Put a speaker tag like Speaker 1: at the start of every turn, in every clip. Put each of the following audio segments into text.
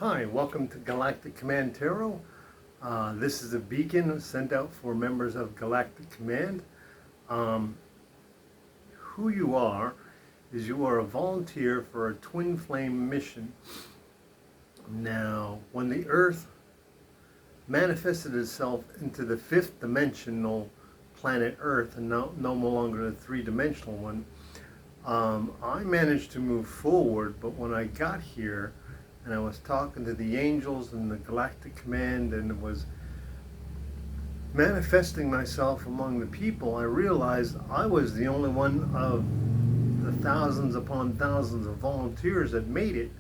Speaker 1: Hi, welcome to Galactic Command Tarot. This is a beacon sent out for members of Galactic Command. Who you are is you are a volunteer for a twin flame mission. Now, when the Earth manifested itself into the fifth dimensional planet Earth and no longer the three-dimensional one, I managed to move forward, but when I got here, and I was talking to the angels and the Galactic Command and was manifesting myself among the people, I realized I was the only one of the thousands upon thousands of volunteers that made it.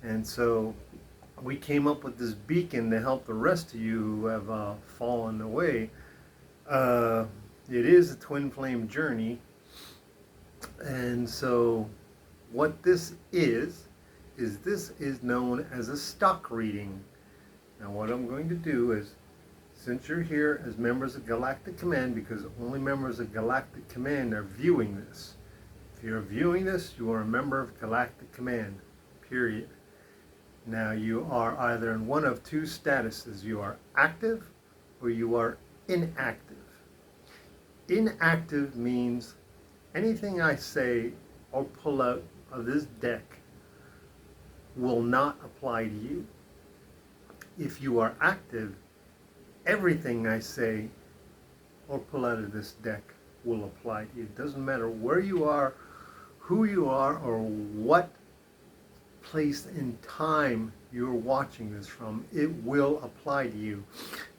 Speaker 1: And so we came up with this beacon to help the rest of you who have fallen away. It is a twin flame journey. And so what this is this is known as a stock reading. Now what I'm going to do is, since you're here as members of Galactic Command, because only members of Galactic Command are viewing this. If you're viewing this, you are a member of Galactic Command, period. Now you are either in one of two statuses. You are active or you are inactive. Inactive means anything I say or pull out of this deck will not apply to you. If you are active, everything I say or pull out of this deck will apply to you. It doesn't matter where you are, who you are, or what place in time you're watching this from. It will apply to you.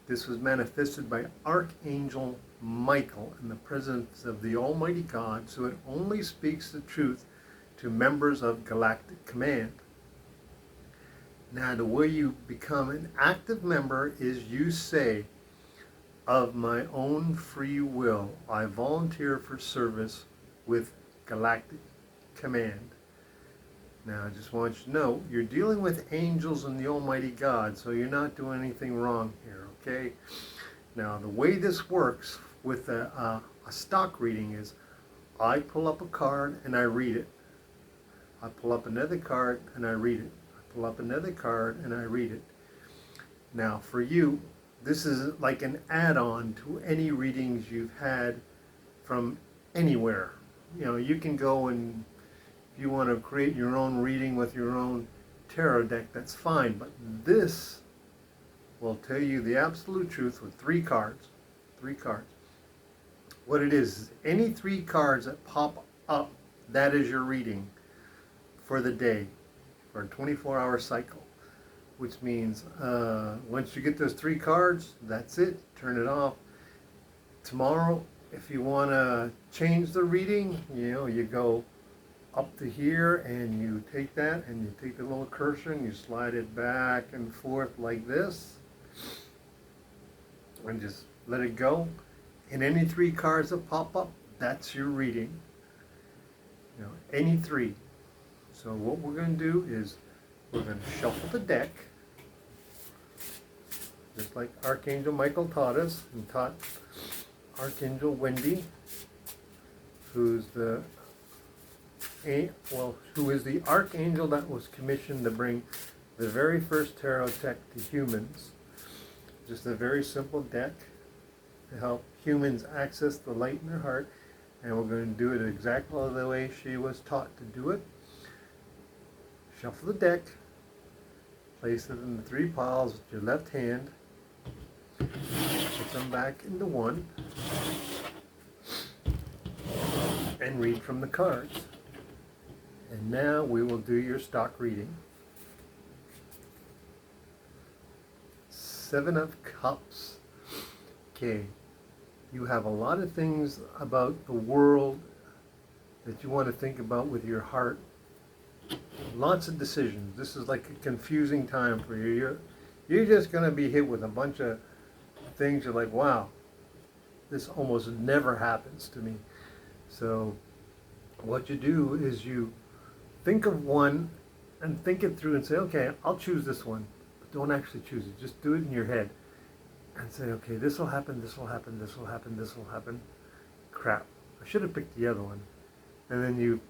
Speaker 1: This was manifested by Archangel Michael in the presence of the Almighty God, so it only speaks the truth to members of Galactic Command. Now, the way you become an active member is you say, of my own free will, I volunteer for service with Galactic Command. Now, I just want you to know, you're dealing with angels and the Almighty God, so you're not doing anything wrong here, okay? Now, the way this works with a stock reading is, I pull up a card and I read it. I pull up another card and I read it. Pull up another card and I read it. Now for you, this is like an add-on to any readings you've had from anywhere. You know, you can go and if you want to create your own reading with your own tarot deck, that's fine, but this will tell you the absolute truth with three cards. What it is any three cards that pop up, that is your reading for the day, for a 24-hour cycle, which means once you get those three cards, that's it. Turn it off. Tomorrow, if you want to change the reading, you go up to here and you take that and you take the little cursor and you slide it back and forth like this and just let it go. And any three cards that pop up, that's your reading. Any three. So what we're going to do is we're going to shuffle the deck, just like Archangel Michael taught us, and taught Archangel Wendy, who is the archangel that was commissioned to bring the very first tarot deck to humans. Just a very simple deck to help humans access the light in their heart, and we're going to do it exactly the way she was taught to do it. Shuffle the deck, place it in the three piles with your left hand, put them back into one, and read from the cards. And now we will do your stock reading. Seven of Cups. Okay, you have a lot of things about the world that you want to think about with your heart. Lots of decisions. This is like a confusing time for you. You're just going to be hit with a bunch of things. You're like, wow, this almost never happens to me. So what you do is you think of one and think it through and say, okay, I'll choose this one. But don't actually choose it. Just do it in your head and say, okay, this will happen, this will happen, this will happen, this will happen. Crap, I should have picked the other one. And then you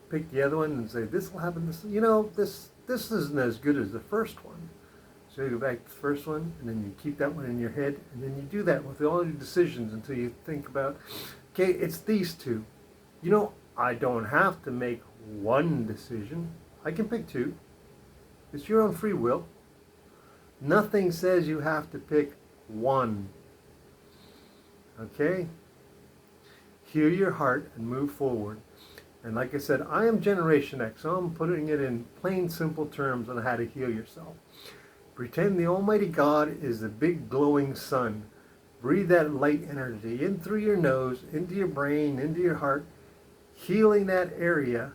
Speaker 1: pick the other one and say, this will happen, this this isn't as good as the first one. So you go back to the first one, and then you keep that one in your head, and then you do that with all your decisions until you think about, okay, it's these two. You know, I don't have to make one decision. I can pick two. It's your own free will. Nothing says you have to pick one. Okay? Heal your heart and move forward. And like I said, I am Generation X, so I'm putting it in plain, simple terms on how to heal yourself. Pretend the Almighty God is the big glowing sun. Breathe that light energy in through your nose, into your brain, into your heart, healing that area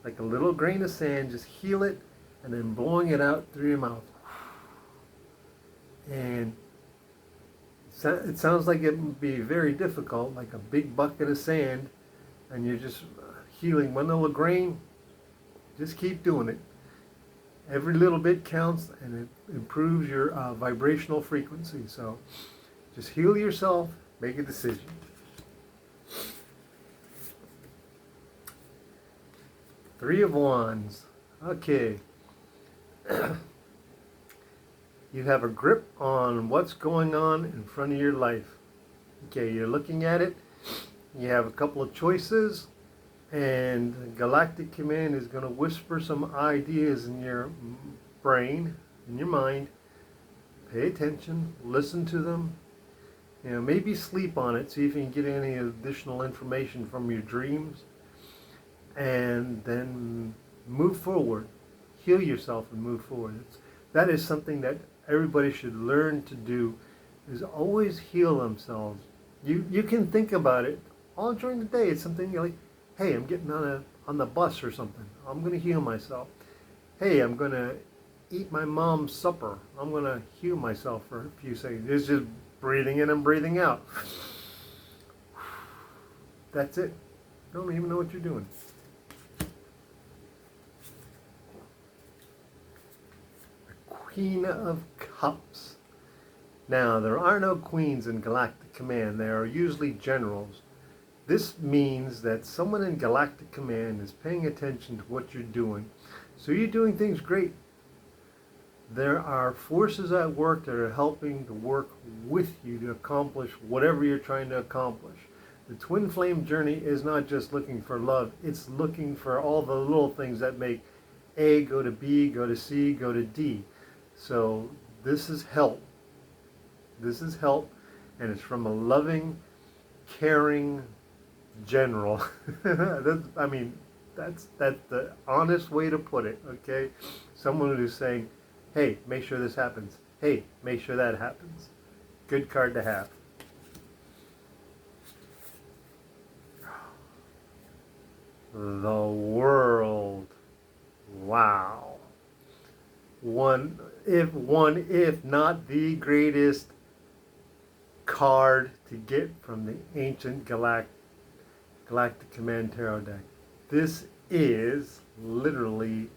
Speaker 1: like a little grain of sand. Just heal it and then blowing it out through your mouth. And it sounds like it would be very difficult, like a big bucket of sand, and you're just healing one little grain. Just keep doing it. Every little bit counts, and it improves your vibrational frequency. So just heal yourself, make a decision. Three of Wands. Okay. You have a grip on what's going on in front of your life. Okay, you're looking at it. You have a couple of choices, and Galactic Command is going to whisper some ideas in your brain, in your mind. Pay attention, listen to them. You know, maybe sleep on it, see if you can get any additional information from your dreams, and then move forward. Heal yourself and move forward. That is something that everybody should learn to do, is always heal themselves. You can think about it all during the day. It's something you're like, hey, I'm getting on the bus or something. I'm going to heal myself. Hey, I'm going to eat my mom's supper. I'm going to heal myself for a few seconds. It's just breathing in and breathing out. That's it. Don't even know what you're doing. Queen of Cups. Now, there are no queens in Galactic Command. There are usually generals. This means that someone in Galactic Command is paying attention to what you're doing. So you're doing things great. There are forces at work that are helping to work with you to accomplish whatever you're trying to accomplish. The Twinflame Journey is not just looking for love. It's looking for all the little things that make A go to B, go to C, go to D. So this is help. This is help, and it's from a loving, caring general. That's the honest way to put it, okay? Someone who's saying, hey, make sure this happens. Hey, make sure that happens. Good card to have. The World. Wow. One, if not the greatest card to get from the ancient Galactic Command Tarot deck. This is literally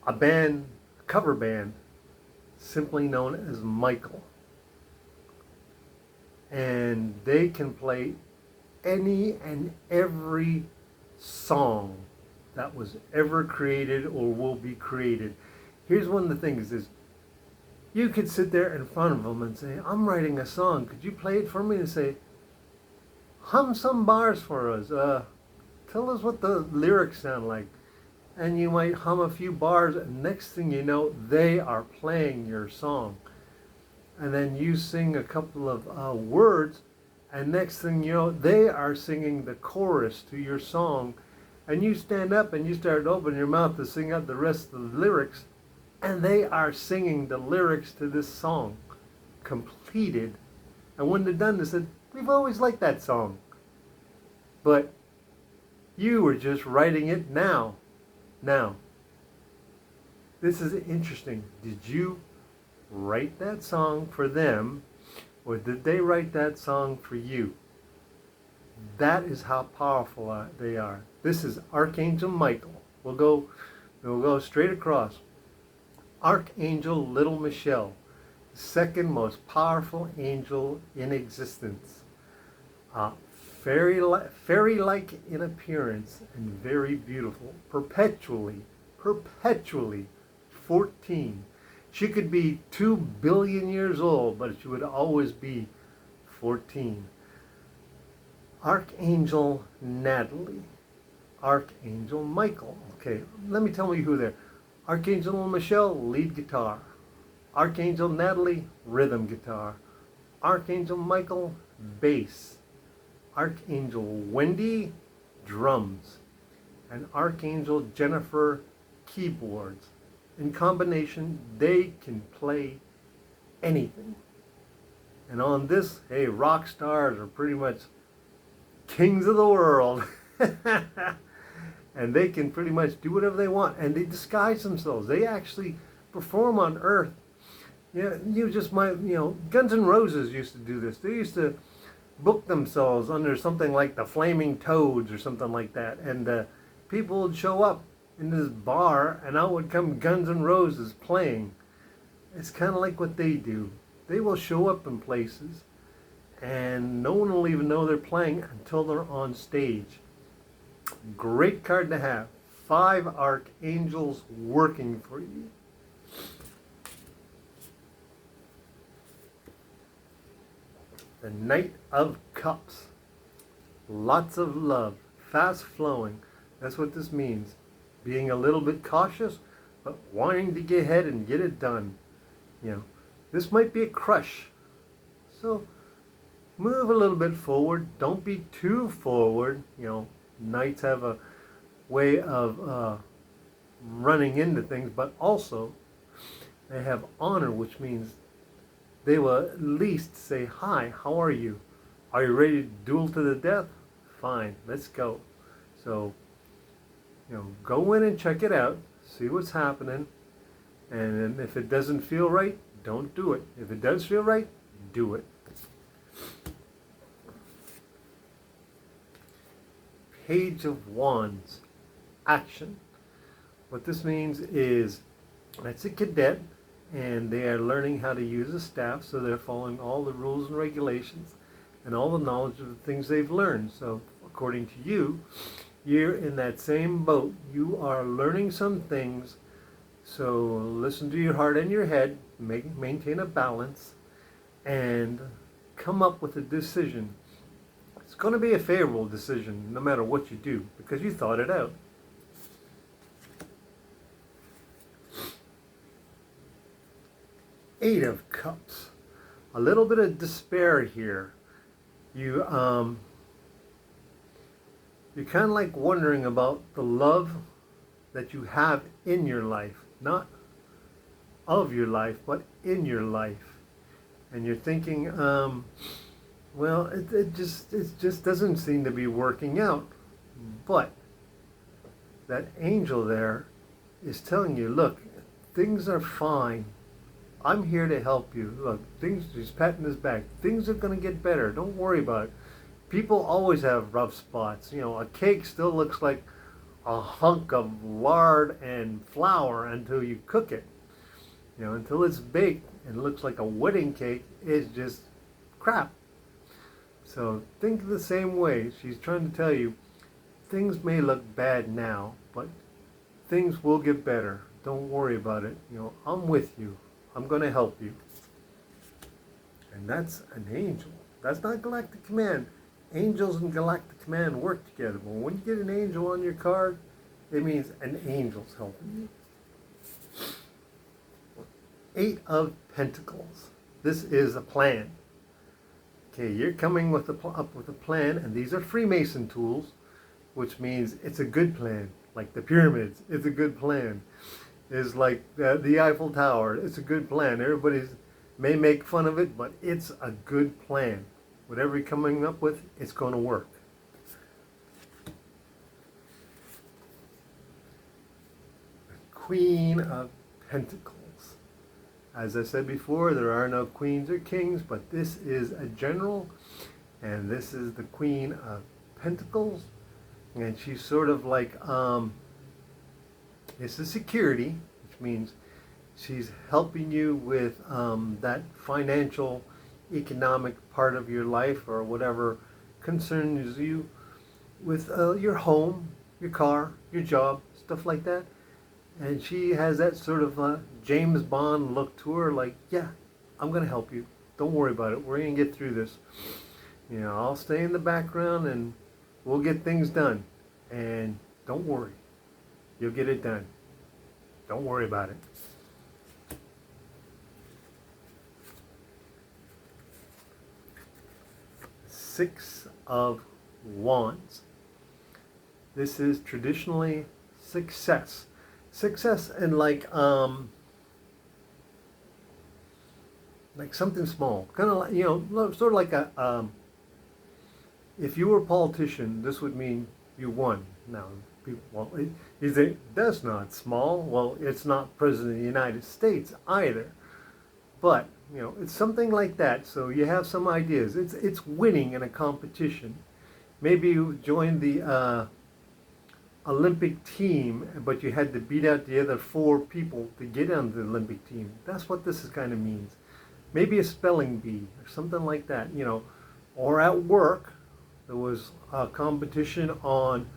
Speaker 1: a cover band, simply known as Michael. And they can play any and every song that was ever created or will be created. Here's one of the things is, you could sit there in front of them and say, I'm writing a song. Could you play it for me? And say, hum some bars for us. Tell us what the lyrics sound like. And you might hum a few bars, and next thing you know, they are playing your song. And then you sing a couple of words, and next thing you know, they are singing the chorus to your song. And you stand up and you start to open your mouth to sing out the rest of the lyrics, and they are singing the lyrics to this song, completed. And when they're done, they said, we've always liked that song, but you were just writing it now. Now, this is interesting. Did you write that song for them, or did they write that song for you? That is how powerful they are. This is Archangel Michael. We'll go straight across. Archangel Little Michelle, second most powerful angel in existence. fairy-like in appearance and very beautiful. Perpetually 14. She could be 2 billion years old, but she would always be 14. Archangel Natalie. Archangel Michael. Okay, let me tell you who they're. Archangel Michelle, lead guitar. Archangel Natalie, rhythm guitar. Archangel Michael, bass. Archangel Wendy, drums. And Archangel Jennifer, keyboards. In combination, they can play anything. And on this, hey, rock stars are pretty much kings of the world. And they can pretty much do whatever they want. And they disguise themselves. They actually perform on Earth. Yeah, you just might, Guns N' Roses used to do this. They used to book themselves under something like the Flaming Toads or something like that. And people would show up in this bar and out would come Guns N' Roses playing. It's kind of like what they do. They will show up in places and no one will even know they're playing until they're on stage. Great card to have. 5 archangels working for you. The Knight of Cups. Lots of love. Fast flowing. That's what this means. Being a little bit cautious, but wanting to get ahead and get it done. This might be a crush. So move a little bit forward. Don't be too forward. Knights have a way of running into things, but also they have honor, which means they will at least say, hi, how are you? Are you ready to duel to the death? Fine, let's go. So, go in and check it out, see what's happening, and if it doesn't feel right, don't do it. If it does feel right, do it. Page of Wands. Action. What this means is, that's a cadet, and they are learning how to use a staff, so they're following all the rules and regulations and all the knowledge of the things they've learned. So according to you, you're in that same boat. You are learning some things, so listen to your heart and your head, maintain a balance, and come up with a decision. It's going to be a favorable decision no matter what you do, because you thought it out. Eight of Cups. A little bit of despair here. You're kind of like wondering about the love that you have in your life. Not of your life, but in your life. And you're thinking, well, it just doesn't seem to be working out. But that angel there is telling you, look, things are fine. I'm here to help you. Look, he's patting his back. Things are going to get better. Don't worry about it. People always have rough spots. A cake still looks like a hunk of lard and flour until you cook it. Until it's baked and looks like a wedding cake, it's just crap. So think the same way. She's trying to tell you, things may look bad now, but things will get better. Don't worry about it. I'm with you. I'm going to help you. And that's an angel. That's not Galactic Command. Angels and Galactic Command work together. But when you get an angel on your card, it means an angel's helping you. 8 of Pentacles. This is a plan. Okay, you're coming up with a plan, and these are Freemason tools, which means it's a good plan. Like the pyramids, it's a good plan. Is like the Eiffel Tower. It's a good plan. Everybody may make fun of it, but it's a good plan. Whatever you're coming up with, it's going to work. Queen of Pentacles. As I said before, there are no queens or kings, but this is a general, and this is the Queen of Pentacles, and she's sort of like it's a security, which means she's helping you with that financial, economic part of your life, or whatever concerns you with your home, your car, your job, stuff like that. And she has that sort of James Bond look to her, like, yeah, I'm going to help you. Don't worry about it. We're going to get through this. You know, I'll stay in the background and we'll get things done. And don't worry. You'll get it done. Don't worry about it. Six of Wands. This is traditionally success. Success in like something small, kind of like, you know, sort of like a if you were a politician, this would mean you won. Now, people, well, you think that's not small. Well, it's not President of the United States either, but you know, it's something like that. So you have some ideas. It's winning in a competition. Maybe you joined the Olympic team, but you had to beat out the other 4 people to get on the Olympic team. That's what this is kind of means. Maybe a spelling bee or something like that, you know. Or at work, there was a competition on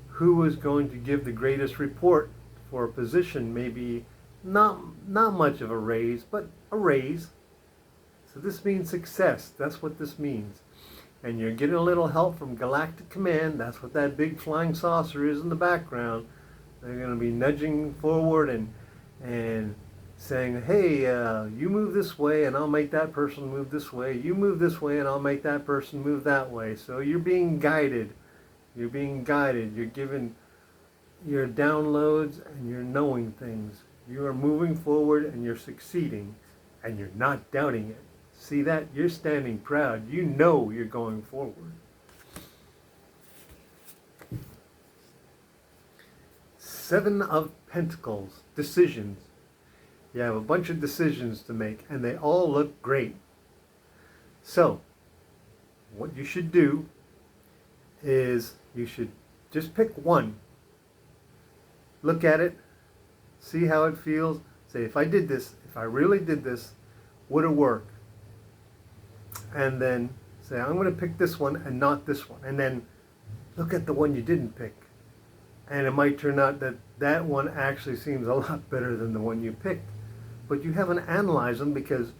Speaker 1: who was going to give the greatest report for a position. Maybe not much of a raise, but a raise. So this means success. That's what this means. And you're getting a little help from Galactic Command. That's what that big flying saucer is in the background. They're going to be nudging forward and saying, hey, you move this way and I'll make that person move this way. You move this way and I'll make that person move that way. So you're being guided. You're being guided. You're given your downloads and you're knowing things. You are moving forward and you're succeeding and you're not doubting it. See that? You're standing proud. You know you're going forward. Seven of Pentacles. Decisions. You have a bunch of decisions to make, and they all look great. So, what you should do is you should just pick one. Look at it. See how it feels. Say, if I did this, if I really did this, would it work? And then say, I'm going to pick this one and not this one. And then look at the one you didn't pick. And it might turn out that that one actually seems a lot better than the one you picked. But you haven't analyzed them because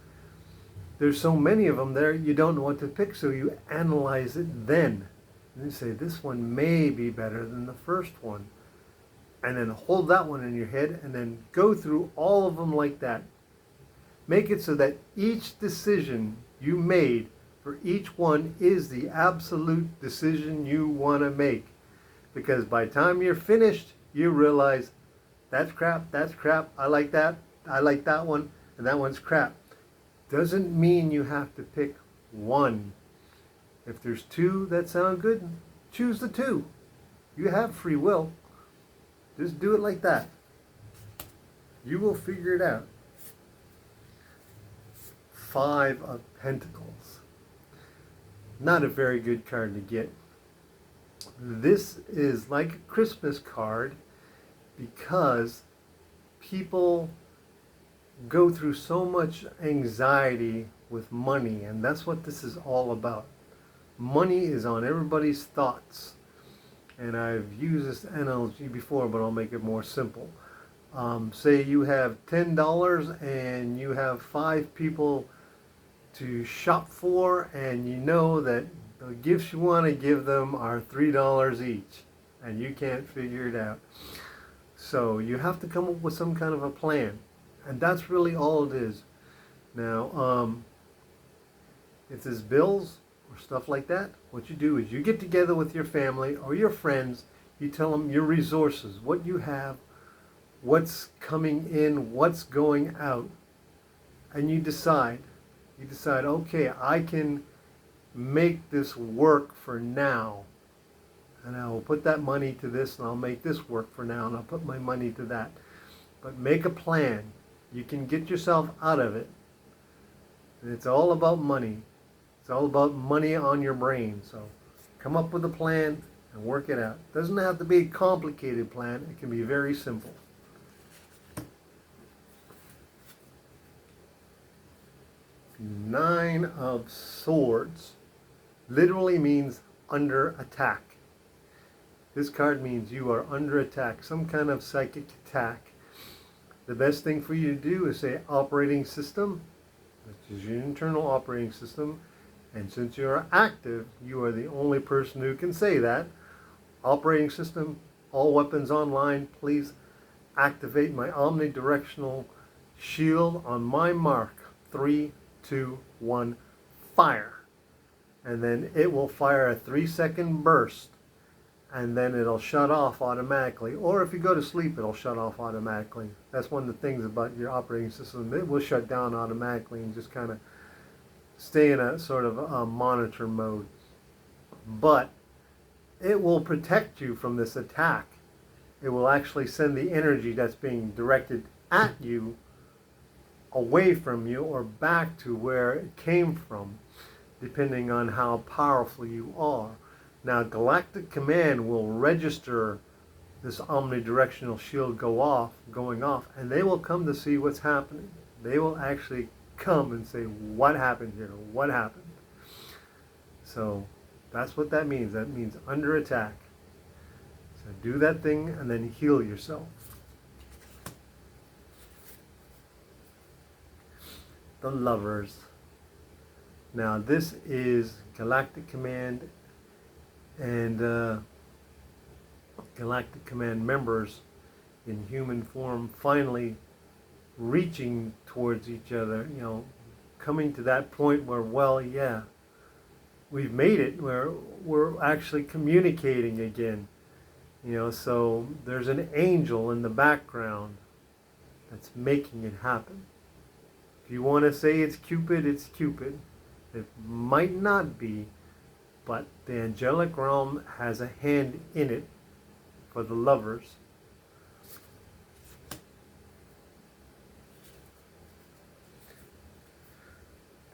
Speaker 1: there's so many of them there, you don't know what to pick. So you analyze it then. And you say, this one may be better than the first one. And then hold that one in your head and then go through all of them like that. Make it so that each decision you made for each one is the absolute decision you want to make. Because by the time you're finished, you realize, that's crap, I like that one, and that one's crap. Doesn't mean you have to pick one. If there's 2 that sound good, choose the 2. You have free will. Just do it like that. You will figure it out. 5 of Pentacles. Not a very good card to get. This is like a Christmas card because people go through so much anxiety with money, and that's what this is all about. Money is on everybody's thoughts. And I've used this analogy before, but I'll make it more simple. Say you have $10 and you have 5 people to shop for, and you know that the gifts you want to give them are $3 each, and you can't figure it out. So you have to come up with some kind of a plan, and that's really all it is. Now, if there's bills or stuff like that, what you do is you get together with your family or your friends, you tell them your resources, what you have, what's coming in, what's going out, and you decide, okay, I can make this work for now, and I will put that money to this, and I'll make this work for now, and I'll put my money to that. But make a plan. You can get yourself out of it. And it's all about money. It's all about money on your brain. So come up with a plan and work it out. It doesn't have to be a complicated plan. It can be very simple. Nine of Swords. literally means under attack. This card means you are under attack, some kind of psychic attack. The best thing for you to do is say operating system, which is your internal operating system. And since you are active, you are the only person who can say that. Operating system, all weapons online, please activate my omnidirectional shield on my mark. 3, 2, 1, fire. And then it will fire a 3-second burst. And then it'll shut off automatically. Or if you go to sleep, it'll shut off automatically. That's one of the things about your operating system. It will shut down automatically and just kind of stay in a sort of a monitor mode. But it will protect you from this attack. It will actually send the energy that's being directed at you away from you or back to where it came from, depending on how powerful you are. Now, Galactic Command will register this omnidirectional shield going off, and they will come to see what's happening. They will actually come and say, what happened here? What happened? So that's what that means. That means under attack. So do that thing and then heal yourself. The Lovers. Now this is Galactic Command and Galactic Command members in human form finally reaching towards each other, coming to that point where, well, yeah, we've made it, where we're actually communicating again. So there's an angel in the background that's making it happen. If you want to say it's Cupid, it's Cupid. It might not be, but the angelic realm has a hand in it for the lovers.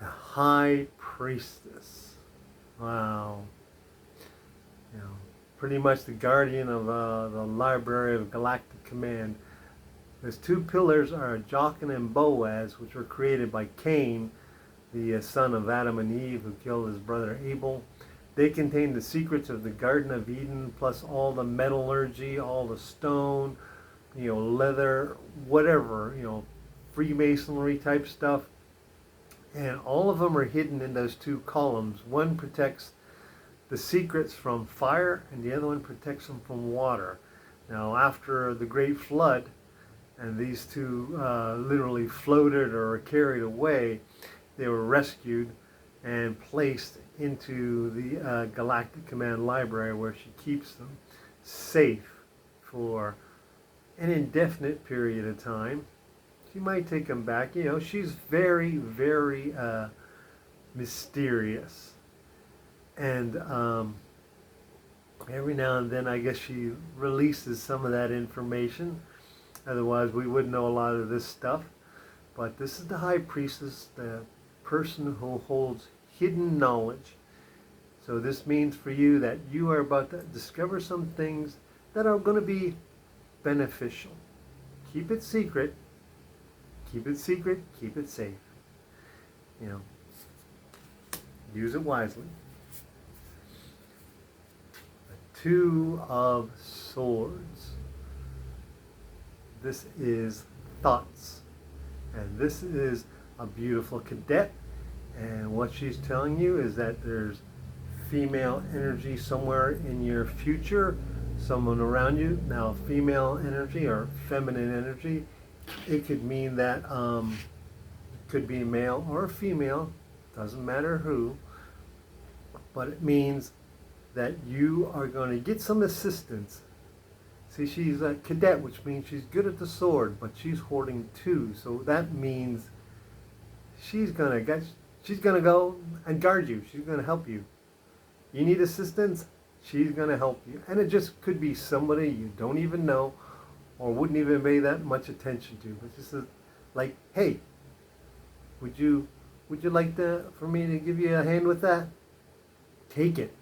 Speaker 1: The High Priestess. Wow. Pretty much the guardian of the library of Galactic Command. Those two pillars are Jachin and Boaz, which were created by Cain, the son of Adam and Eve, who killed his brother Abel. They contain the secrets of the Garden of Eden, plus all the metallurgy, all the stone, leather, whatever, Freemasonry type stuff. And all of them are hidden in those two columns. One protects the secrets from fire, and the other one protects them from water. Now, after the Great Flood, and these two literally floated or were carried away, they were rescued and placed into the Galactic Command Library, where she keeps them safe for an indefinite period of time. She might take them back. She's very, very mysterious. And every now and then, I guess she releases some of that information. Otherwise, we wouldn't know a lot of this stuff. But this is the High Priestess, the person who holds hidden knowledge. So this means for you that you are about to discover some things that are going to be beneficial. Keep it secret. Keep it secret. Keep it safe. Use it wisely. The Two of Swords. This is thoughts. And this is a beautiful cadet. And what she's telling you is that there's female energy somewhere in your future, someone around you. Now, female energy or feminine energy, it could mean that it could be a male or a female, doesn't matter who, but it means that you are going to get some assistance. See, she's a cadet, which means she's good at the sword, but she's holding two, so that means she's going to go and guard you. She's going to help you. You need assistance, she's going to help you. And it just could be somebody you don't even know or wouldn't even pay that much attention to. It's just like, hey, would you like for me to give you a hand with that? Take it.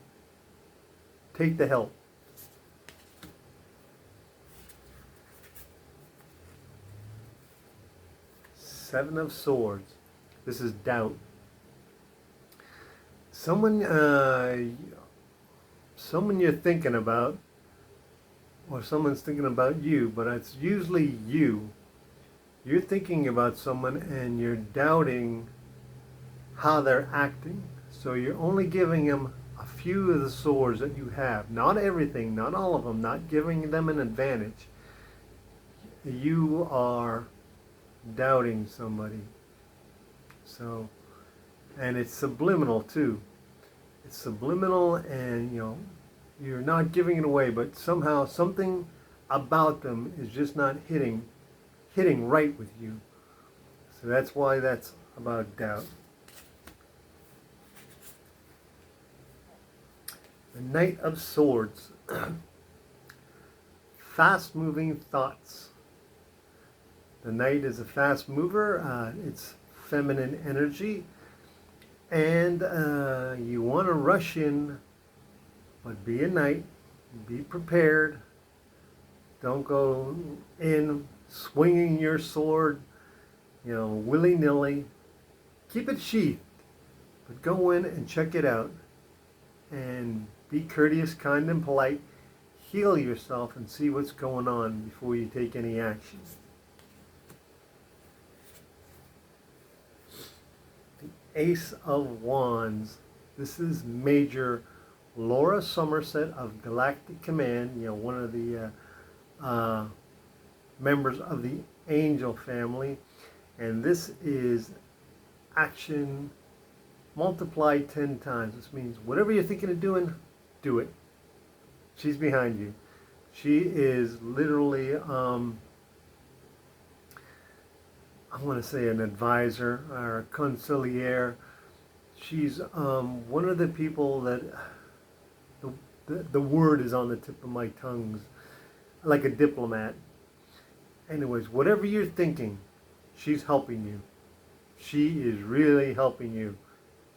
Speaker 1: Take the help. Seven of Swords. This is doubt. someone you're thinking about, or someone's thinking about you, but it's usually you. You're thinking about someone and you're doubting how they're acting. So you're only giving them a few of the swords that you have. Not everything, not all of them, not giving them an advantage. You are doubting somebody. So, and it's subliminal too. It's subliminal, and you're not giving it away, but somehow something about them is just not hitting right with you. So that's why that's about doubt. The Knight of Swords. Fast-moving thoughts. The Knight is a fast mover. It's feminine energy. And you want to rush in, but be a knight. Be prepared. Don't go in swinging your sword, willy-nilly. Keep it sheathed, but go in and check it out. And be courteous, kind, and polite. Heal yourself and see what's going on before you take any action. The Ace of Wands. This is Major Laura Somerset of Galactic Command, one of the members of the angel family. And this is action multiplied 10 times. This means whatever you're thinking of doing, do it. She's behind you. She is literally, I want to say an advisor or a conciliaire. She's one of the people that the word is on the tip of my tongue, like a diplomat. Anyways, whatever you're thinking, she's helping you. She is really helping you.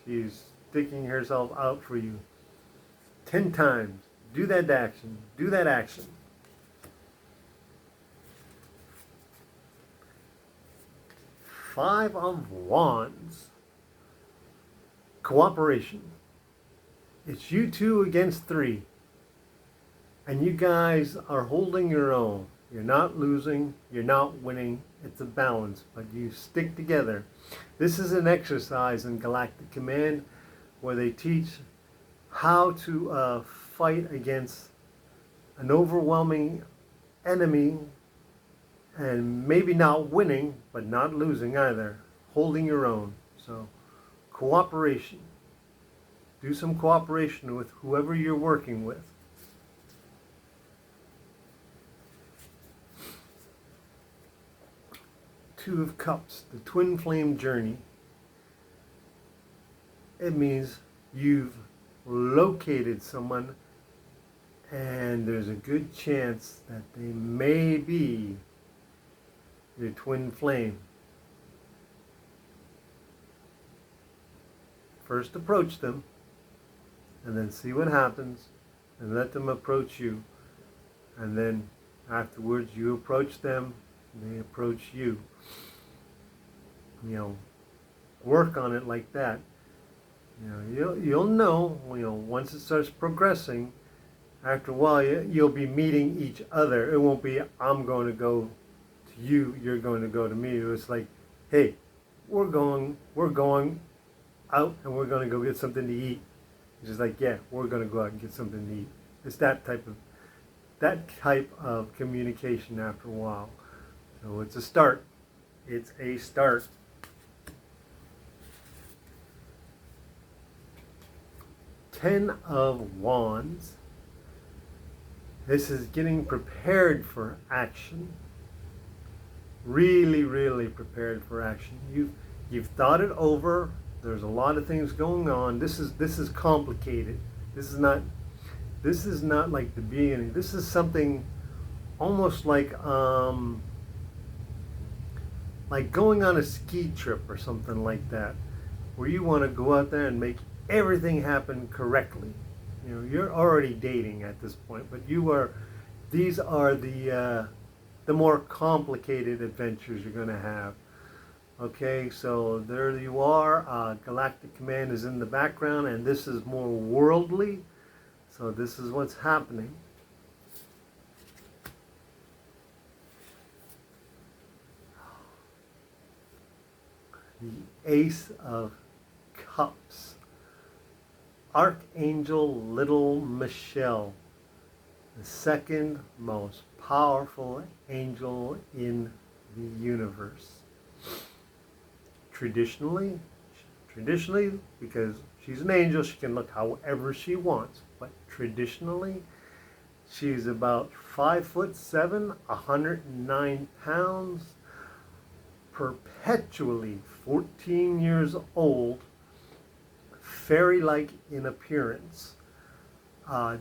Speaker 1: She's sticking herself out for you. 10 times. Do that action. Do that action. Five of Wands. Cooperation. It's you two against three. And you guys are holding your own. You're not losing. You're not winning. It's a balance, but you stick together. This is an exercise in Galactic Command where they teach how to fight against an overwhelming enemy, and maybe not winning, but not losing either. Holding your own. So, cooperation. Do some cooperation with whoever you're working with. Two of Cups, the Twinflame Journey. It means you've located someone and there's a good chance that they may be your twin flame. First approach them and then see what happens and let them approach you. And then afterwards you approach them, they approach you. Work on it like that. You'll know, once it starts progressing, after a while you'll be meeting each other. It won't be, I'm going to go to you, you're going to go to me. It's like, hey, we're going out and we're going to go get something to eat. It's just like, yeah, we're going to go out and get something to eat. It's that type of communication after a while. So it's a start. It's a start. Ten of Wands. This is getting prepared for action. Really, really prepared for action. You've thought it over. There's a lot of things going on. This is complicated. This is not like the beginning. This is something almost like going on a ski trip or something like that, where you want to go out there and make everything happen correctly. You're already dating at this point, but these are the more complicated adventures you're going to have. Okay, so there you are. Galactic Command is in the background, and this is more worldly. So this is what's happening. The Ace of Cups. Archangel Little Michelle, the second most powerful angel in the universe. Traditionally, because she's an angel, she can look however she wants. But traditionally, she's about 5'7", 109 pounds, perpetually 14 years old, fairy-like in appearance,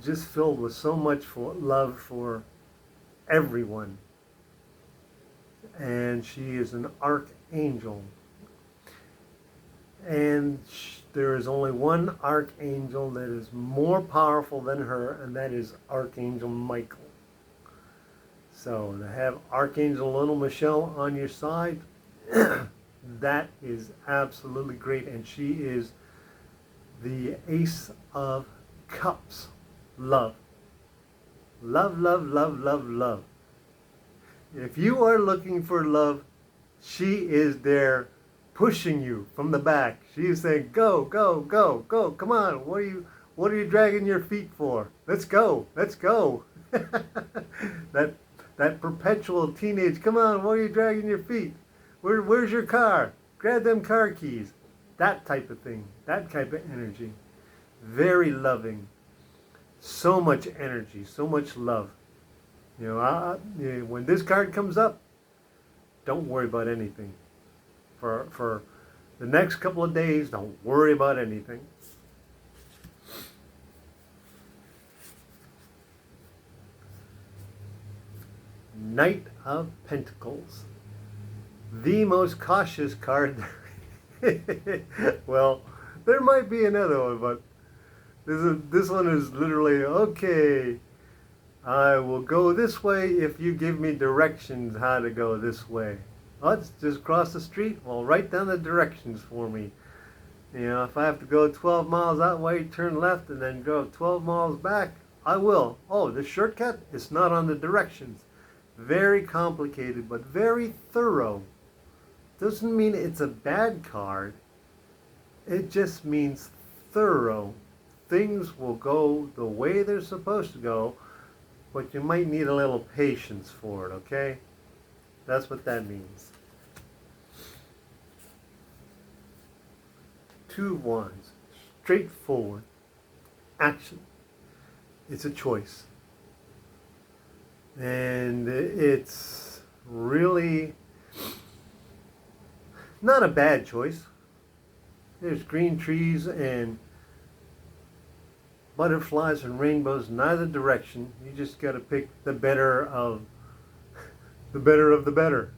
Speaker 1: just filled with so much love for everyone. And she is an archangel. And there is only one archangel that is more powerful than her, and that is Archangel Michael. So to have Archangel Little Michelle on your side, that is absolutely great. And she is the Ace of Cups. Love. Love, love, love, love, love. If you are looking for love, she is there pushing you from the back. She is saying, go, go, go, go. Come on. What are you dragging your feet for? Let's go. Let's go. that perpetual teenage, come on, what are you dragging your feet? Where's your car? Grab them car keys. That type of thing. That type of energy. Very loving. So much energy. So much love. You know, when this card comes up, don't worry about anything. For the next couple of days, don't worry about anything. Knight of Pentacles. The most cautious card. Well, there might be another one, but this one is literally, okay, I will go this way if you give me directions how to go this way. Let's just cross the street. Well, write down the directions for me. You know, if I have to go 12 miles that way, turn left, and then go 12 miles back, I will. Oh, the shortcut? It's not on the directions. Very complicated, but very thorough. Doesn't mean it's a bad card. It just means thorough. Things will go the way they're supposed to go, but you might need a little patience for it, okay? That's what that means. Two of Wands. Straightforward. Action. It's a choice. And it's really not a bad choice. There's green trees and butterflies and rainbows in either direction. You just got to pick the better of the better.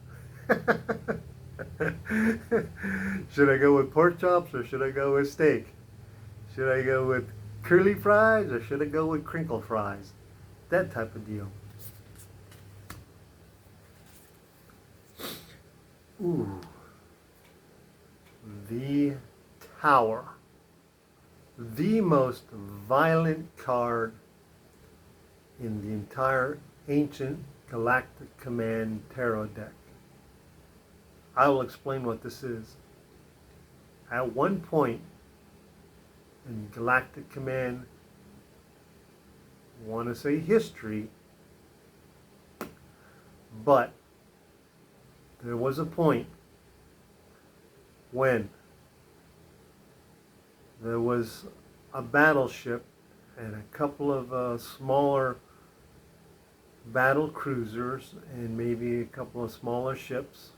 Speaker 1: Should I go with pork chops or should I go with steak? Should I go with curly fries or should I go with crinkle fries? That type of deal. Ooh. The Tower. The most violent card in the entire ancient Galactic Command Tarot deck. I will explain what this is. At one point in Galactic Command, I want to say history, but there was a point when there was a battleship and a couple of smaller battle cruisers and maybe a couple of smaller ships.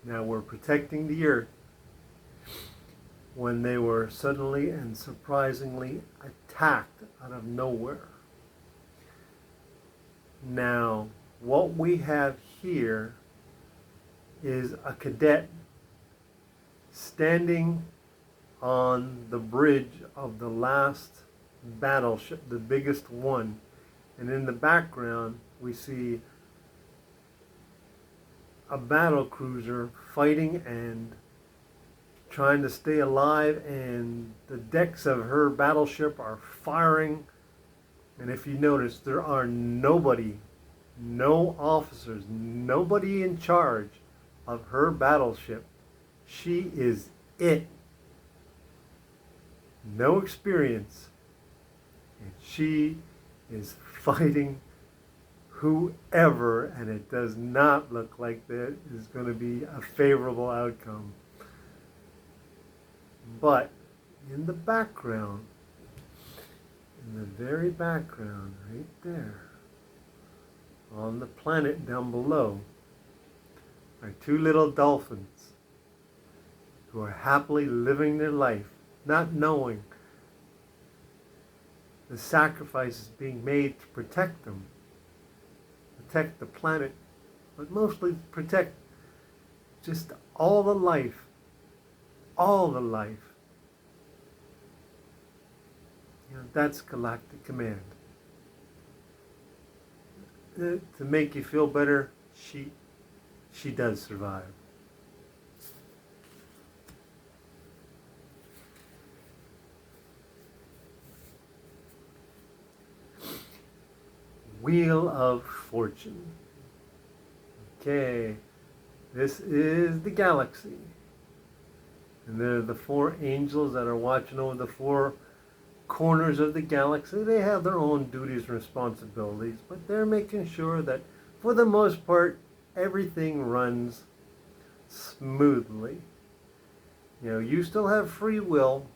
Speaker 1: Now we're protecting the Earth when they were suddenly and surprisingly attacked out of nowhere. Now, what we have here is a cadet standing on the bridge of the last battleship, the biggest one. And in the background, we see a battle cruiser fighting and trying to stay alive, and the decks of her battleship are firing. And if you notice, there are nobody, no officers, nobody in charge of her battleship. She is it. No experience. And she is fighting whoever, and it does not look like that is going to be a favorable outcome. But in the background, in the very background, right there, on the planet down below, are two little dolphins who are happily living their life, not knowing the sacrifices being made to protect them, protect the planet, but mostly protect just all the life. All the life. You know, that's Galactic Command. To make you feel better, she does survive. Wheel of Fortune. Okay, this is the galaxy. And they're the four angels that are watching over the four corners of the galaxy. They have their own duties and responsibilities, but they're making sure that, for the most part, everything runs smoothly. You know, you still have free will,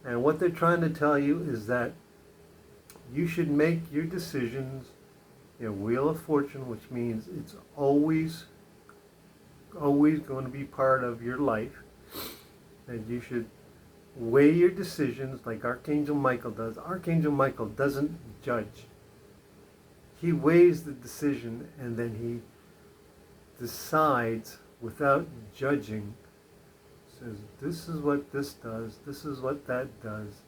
Speaker 1: and what they're trying to tell you is that you should make your decisions in a Wheel of Fortune, which means it's always going to be part of your life. That you should weigh your decisions like Archangel Michael does. Archangel Michael doesn't judge. He weighs the decision and then he decides without judging. Says, this is what this does, this is what that does.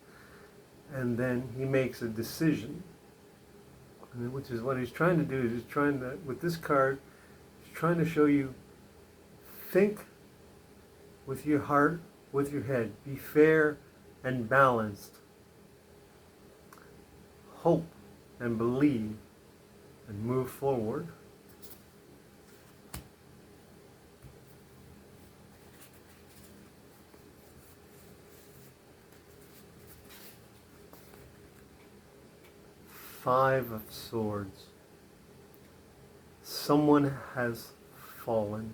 Speaker 1: And then he makes a decision. And which is what he's trying to do. He's trying to, with this card, he's trying to show you, think with your heart, with your head. Be fair and balanced. Hope and believe and move forward. Five of Swords. Someone has fallen.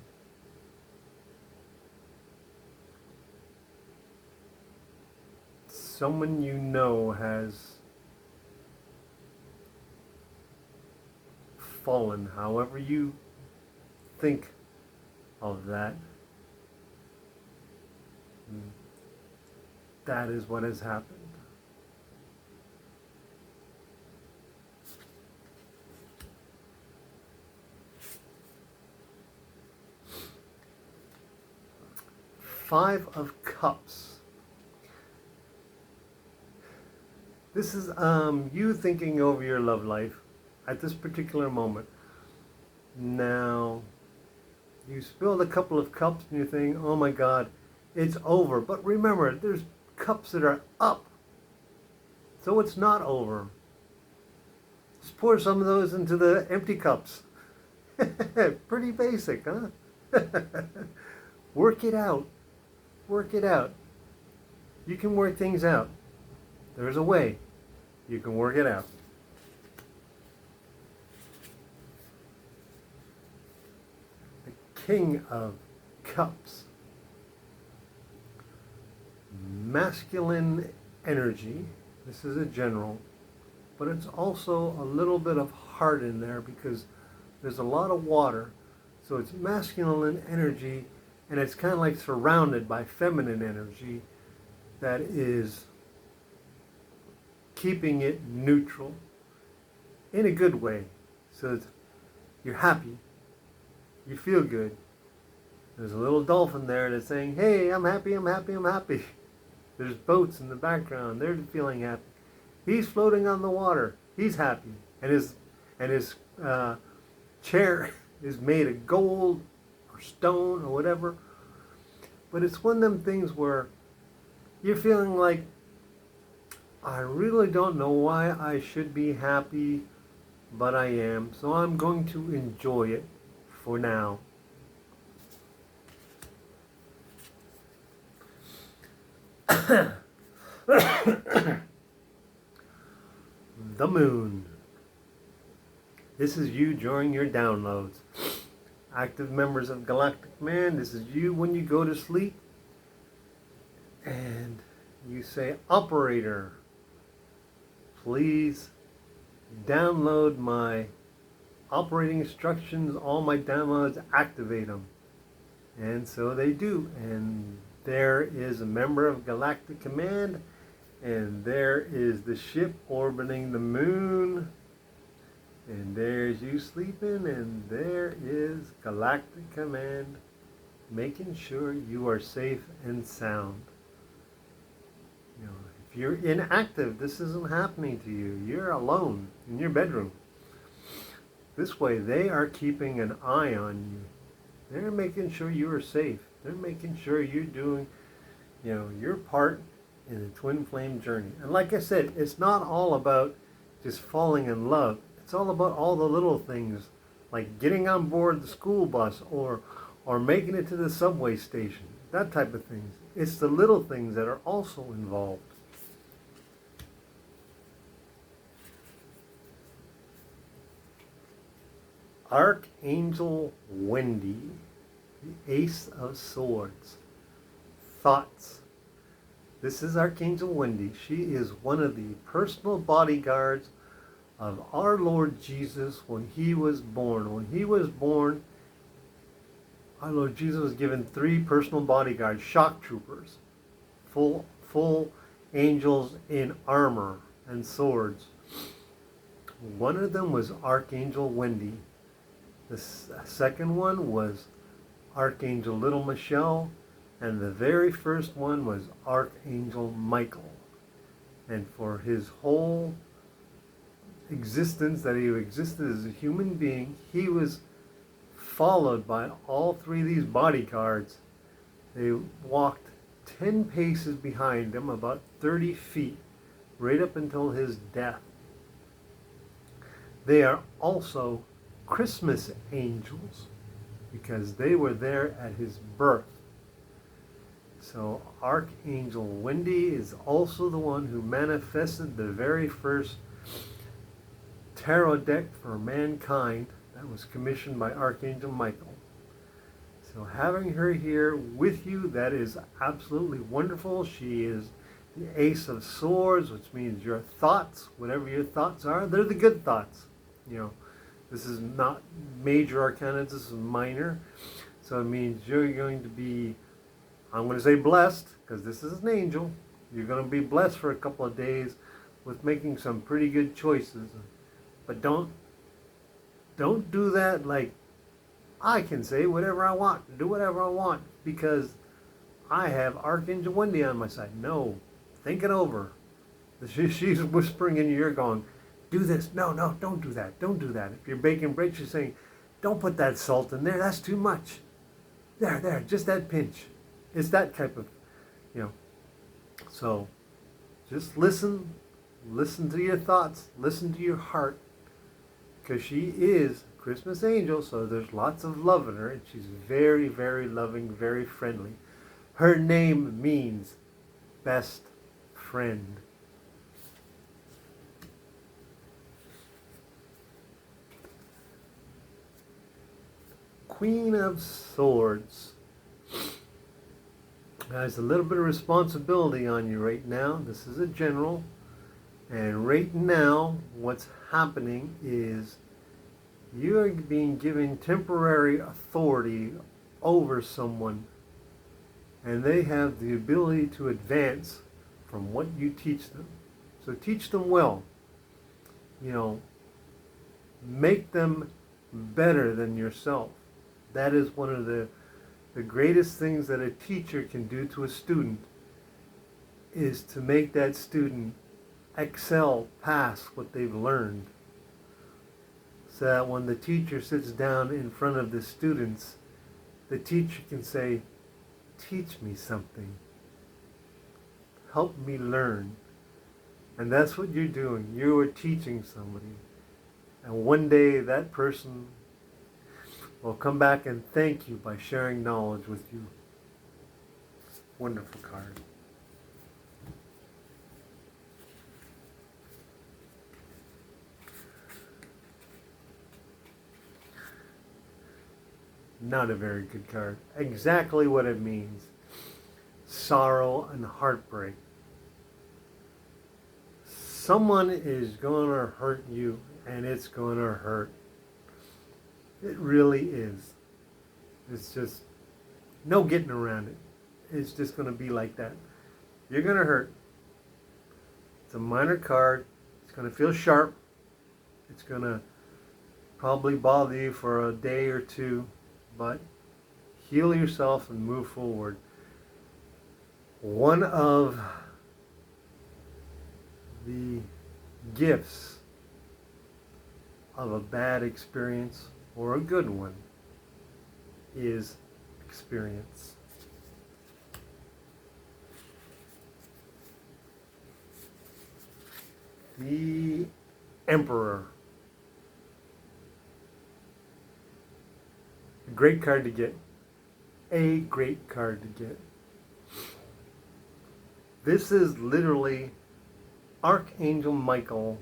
Speaker 1: Someone you know has fallen, however you think of that. That is what has happened. Five of Cups. This is you thinking over your love life at this particular moment. Now, you spilled a couple of cups and you think, oh my God, it's over. But remember, there's cups that are up. So it's not over. Just pour some of those into the empty cups. Pretty basic, huh? Work it out. Work it out. You can work things out. There's a way. You can work it out. The King of Cups. Masculine energy. This is a general. But it's also a little bit of heart in there because there's a lot of water. So it's masculine energy, and it's kind of like surrounded by feminine energy that is keeping it neutral in a good way. So you're happy, you feel good. There's a little dolphin there that's saying, hey, I'm happy, I'm happy, I'm happy. There's boats in the background, they're feeling happy. He's floating on the water, he's happy. And his chair is made of gold or stone or whatever. But it's one of them things where you're feeling like, I really don't know why I should be happy, but I am. So I'm going to enjoy it for now. The moon. This is you during your downloads. Active members of Galactic Command, this is you when you go to sleep. And you say, operator, please download my operating instructions, all my downloads, activate them. And so they do. And there is a member of Galactic Command, and there is the ship orbiting the moon, and there's you sleeping, and there is Galactic Command making sure you are safe and sound. You know, if you're inactive, this isn't happening to you. You're alone in your bedroom. This way, they are keeping an eye on you. They're making sure you are safe. They're making sure you're doing, your part in the Twinflame Journey. And like I said, it's not all about just falling in love. It's all about all the little things, like getting on board the school bus or making it to the subway station, that type of things. It's the little things that are also involved. Archangel Wendy, the Ace of Swords. Thoughts. This is Archangel Wendy. She is one of the personal bodyguards of our Lord Jesus when he was born. When he was born, our Lord Jesus was given 3 personal bodyguards, shock troopers, full angels in armor and swords. One of them was Archangel Wendy. The second one was Archangel Little Michelle, and the very first one was Archangel Michael. And for his whole existence, that he existed as a human being, he was followed by all 3 of these bodyguards. They walked 10 paces behind him, about 30 feet, right up until his death. They are also Christmas angels because they were there at his birth. So Archangel Wendy is also the one who manifested the very first tarot deck for mankind that was commissioned by Archangel Michael. So having her here with you, that is absolutely wonderful. She is the Ace of Swords, which means your thoughts, whatever your thoughts are, they're the good thoughts. This is not major arcana, this is minor. So it means you're going to be, I'm going to say blessed, because this is an angel. You're going to be blessed for a couple of days with making some pretty good choices. But don't do that like, I can say whatever I want, do whatever I want, because I have Archangel Wendy on my side. No, think it over. She's whispering in your ear going, do this. No, don't do that. Don't do that. If you're baking bread, she's saying, don't put that salt in there. That's too much. There, just that pinch. It's that type of, So just listen to your thoughts, listen to your heart, because she is a Christmas angel, so there's lots of love in her, and she's very, very loving, very friendly. Her name means best friend. Queen of Swords. There's a little bit of responsibility on you right now. This is a general. And right now, what's happening is you are being given temporary authority over someone. And they have the ability to advance from what you teach them. So teach them well. Make them better than yourself. That is one of the greatest things that a teacher can do to a student, is to make that student excel past what they've learned. So that when the teacher sits down in front of the students, the teacher can say, teach me something. Help me learn. And that's what you're doing. You are teaching somebody. And one day that person will come back and thank you by sharing knowledge with you. Wonderful card. Not a very good card. Exactly what it means. Sorrow and heartbreak. Someone is going to hurt you, and it's going to hurt. It really is. It's just no getting around it. It's just going to be like that. You're going to hurt. It's a minor card. It's going to feel sharp. It's going to probably bother you for a day or two, but heal yourself and move forward. One of the gifts of a bad experience or a good one is experience. The Emperor. A great card to get. A great card to get. This is literally Archangel Michael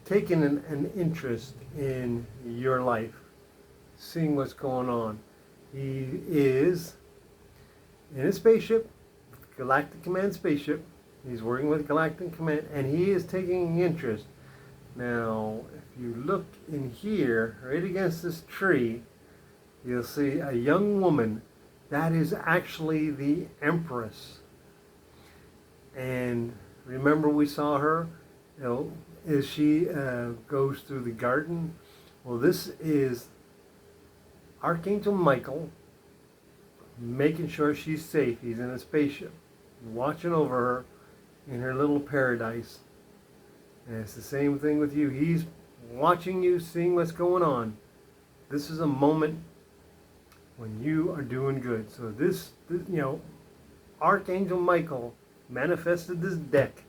Speaker 1: taking an interest in your life, seeing what's going on. He is in a spaceship, Galactic Command spaceship. He's working with Galactic Command, and he is taking interest. Now, if you look in here, right against this tree, you'll see a young woman. That is actually the Empress. And remember we saw her, as she goes through the garden. Well, this is Archangel Michael making sure she's safe. He's in a spaceship, watching over her in her little paradise. And it's the same thing with you. He's watching you, seeing what's going on. This is a moment when you are doing good. So this Archangel Michael manifested this deck.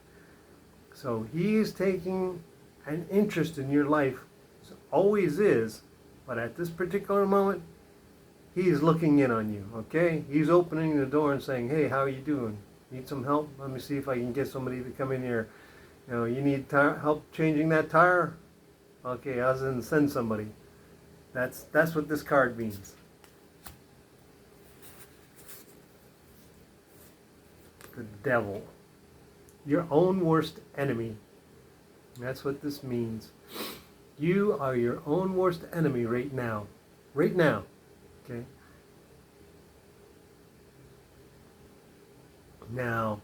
Speaker 1: So he's taking an interest in your life. Always is. But at this particular moment, he's looking in on you, okay? He's opening the door and saying, hey, how are you doing? Need some help? Let me see if I can get somebody to come in here. You need help changing that tire? Okay, I'll send somebody. That's what this card means. The Devil. Your own worst enemy. That's what this means. You are your own worst enemy right now. Right now. Okay? Now,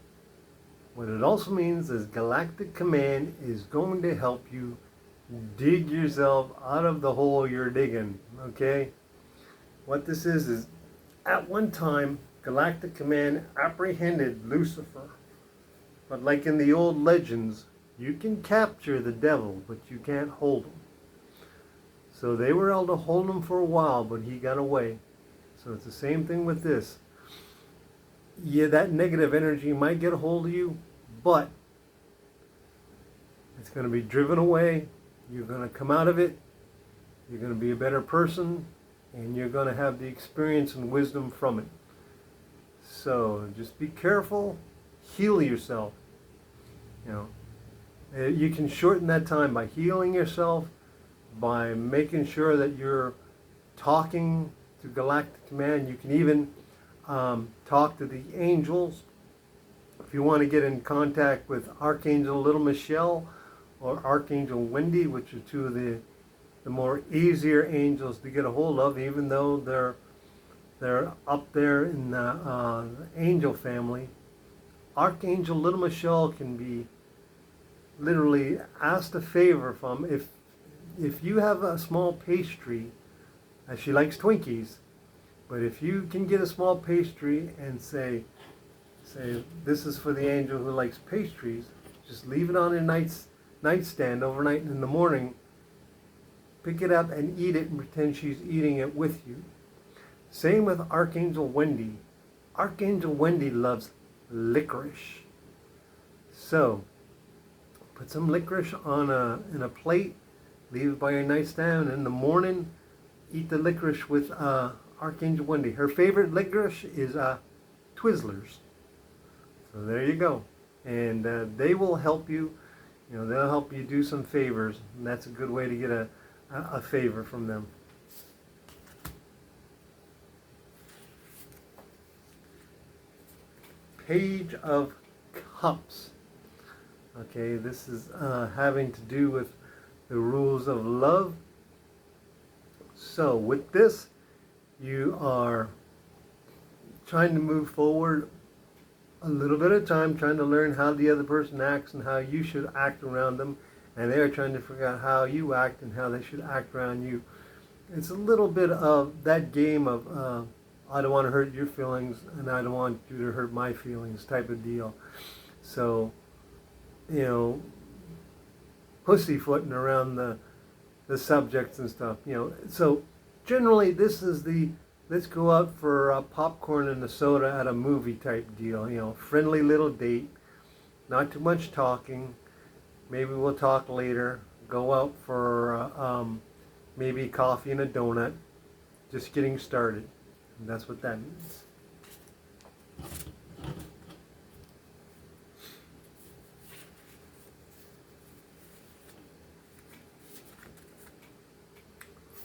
Speaker 1: what it also means is Galactic Command is going to help you dig yourself out of the hole you're digging. Okay? What this is at one time, Galactic Command apprehended Lucifer. But like in the old legends, you can capture the devil, but you can't hold him. So they were able to hold him for a while, but he got away. So it's the same thing with this. Yeah, that negative energy might get a hold of you, but it's going to be driven away. You're going to come out of it. You're going to be a better person, and you're going to have the experience and wisdom from it. So just be careful. Heal yourself. You can shorten that time by healing yourself, by making sure that you're talking to Galactic Command. You can even talk to the angels. If you want to get in contact with Archangel Little Michelle or Archangel Wendy, which are two of the more easier angels to get a hold of, even though they're up there in the angel family. Archangel Little Michelle can be literally asked a favor from, if you have a small pastry, she likes Twinkies, but if you can get a small pastry and say this is for the angel who likes pastries, just leave it on your nightstand overnight, and in the morning pick it up and eat it and pretend she's eating it with you. Same with Archangel Wendy. Archangel Wendy loves licorice. So, put some licorice in a plate, leave it by your nightstand, and in the morning, eat the licorice with Archangel Wendy. Her favorite licorice is Twizzlers. So there you go. And they will help you, they'll help you do some favors. And that's a good way to get a favor from them. Page of Cups. Okay, this is having to do with the rules of love. So with this, you are trying to move forward a little bit at a time, trying to learn how the other person acts and how you should act around them. And they are trying to figure out how you act and how they should act around you. It's a little bit of that game of I don't want to hurt your feelings and I don't want you to hurt my feelings type of deal. So, pussyfooting around the subjects and stuff. So generally this is the let's go out for popcorn and a soda at a movie type deal. Friendly little date, not too much talking. Maybe we'll talk later. Go out for maybe coffee and a donut. Just getting started. And that's what that means.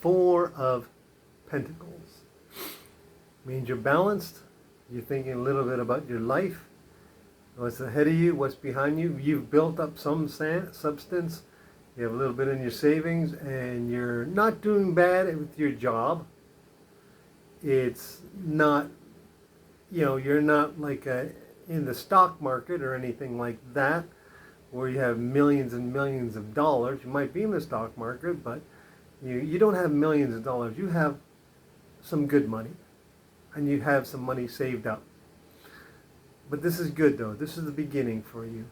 Speaker 1: Four of Pentacles. Means you're balanced. You're thinking a little bit about your life. What's ahead of you, what's behind you. You've built up some substance. You have a little bit in your savings and you're not doing bad with your job. It's not, you're not like in the stock market or anything like that where you have millions and millions of dollars. You might be in the stock market, but you don't have millions of dollars. You have some good money and you have some money saved up. But this is good though. This is the beginning for you.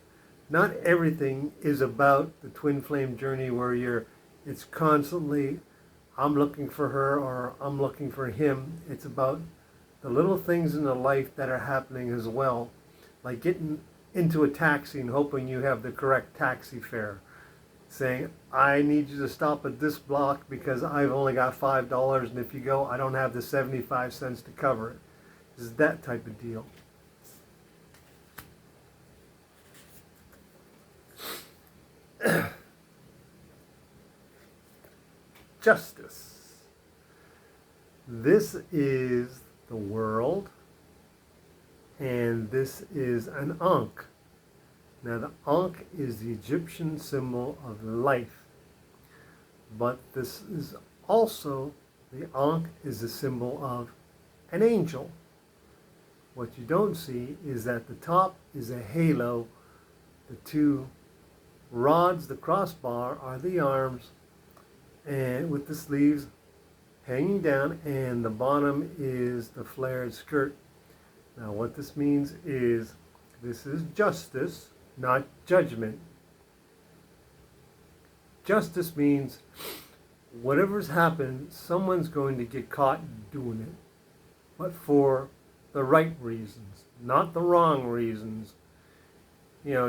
Speaker 1: Not everything is about the Twinflame Journey where it's constantly, I'm looking for her or I'm looking for him. It's about the little things in the life that are happening as well. Like getting into a taxi and hoping you have the correct taxi fare. Saying, I need you to stop at this block because I've only got $5 and if you go, I don't have the 75 cents to cover it. It's that type of deal. Justice. This is the world and this is an Ankh. Now the Ankh is the Egyptian symbol of life, but this is also, the Ankh is a symbol of an angel. What you don't see is that the top is a halo, the two rods, the crossbar, are the arms, and with the sleeves hanging down, and the bottom is the flared skirt. Now what this means is, this is justice, not judgment. Justice means whatever's happened, someone's going to get caught doing it, but for the right reasons, not the wrong reasons. There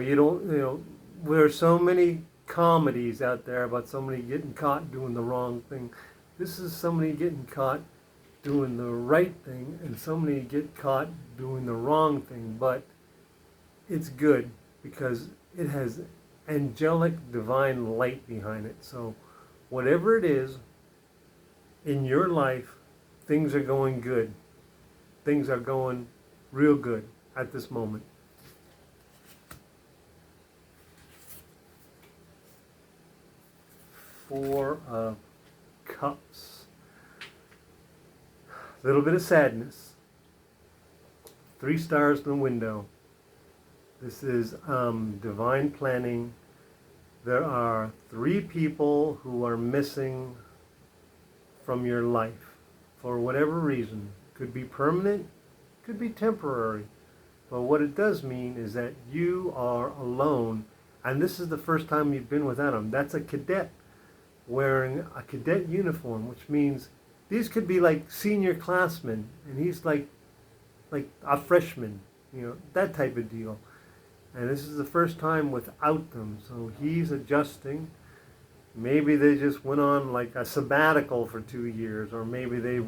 Speaker 1: are so many comedies out there about somebody getting caught doing the wrong thing. This is somebody getting caught doing the right thing and somebody get caught doing the wrong thing, but it's good because it has angelic divine light behind it. So whatever it is in your life, things are going good. Things are going real good at this moment. Four of Cups. A little bit of sadness. 3 stars in the window. This is divine planning. There are 3 people who are missing from your life for whatever reason. Could be permanent, could be temporary. But what it does mean is that you are alone, and this is the first time you've been without them. That's a cadet wearing a cadet uniform, which means these could be like senior classmen, and he's like a freshman, that type of deal. And this is the first time without them, so he's adjusting. Maybe they just went on like a sabbatical for 2 years, or maybe they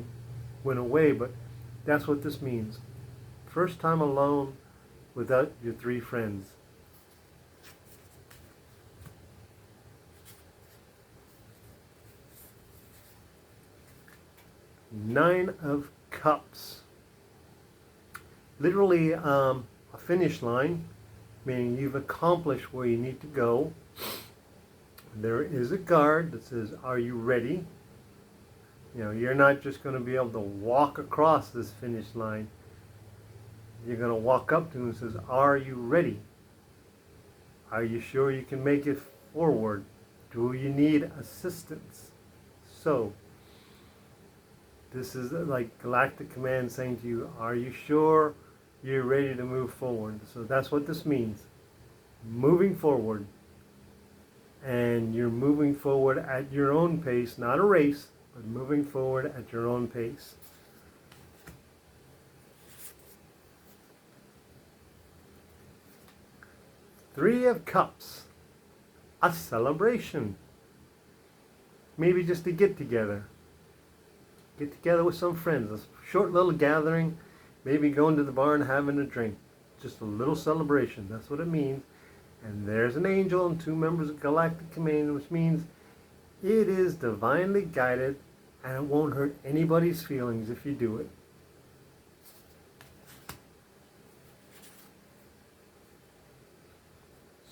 Speaker 1: went away, but that's what this means. First time alone without your 3 friends. Nine of Cups. Literally a finish line, meaning you've accomplished where you need to go. There is a card that says, are you ready? You're not just going to be able to walk across this finish line. You're going to walk up to him and says, are you ready? Are you sure you can make it forward? Do you need assistance? So, this is like Galactic Command saying to you, are you sure you're ready to move forward? So that's what this means. Moving forward. And you're moving forward at your own pace, not a race, but moving forward at your own pace. Three of Cups. A celebration. Maybe just a get together. Get together with some friends. A short little gathering. Maybe going to the bar and having a drink. Just a little celebration. That's what it means. And there's an angel and 2 members of Galactic Command, which means it is divinely guided and it won't hurt anybody's feelings if you do it.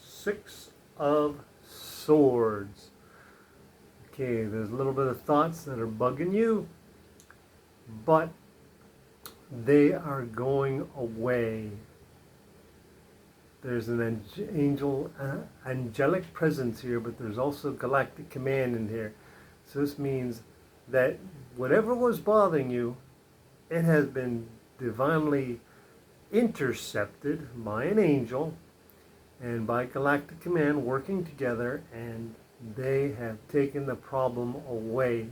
Speaker 1: Six of Swords. Okay, there's a little bit of thoughts that are bugging you, but they are going away. There's an angelic presence here, but there's also Galactic Command in here. So this means that whatever was bothering you, it has been divinely intercepted by an angel and by Galactic Command working together, and they have taken the problem away.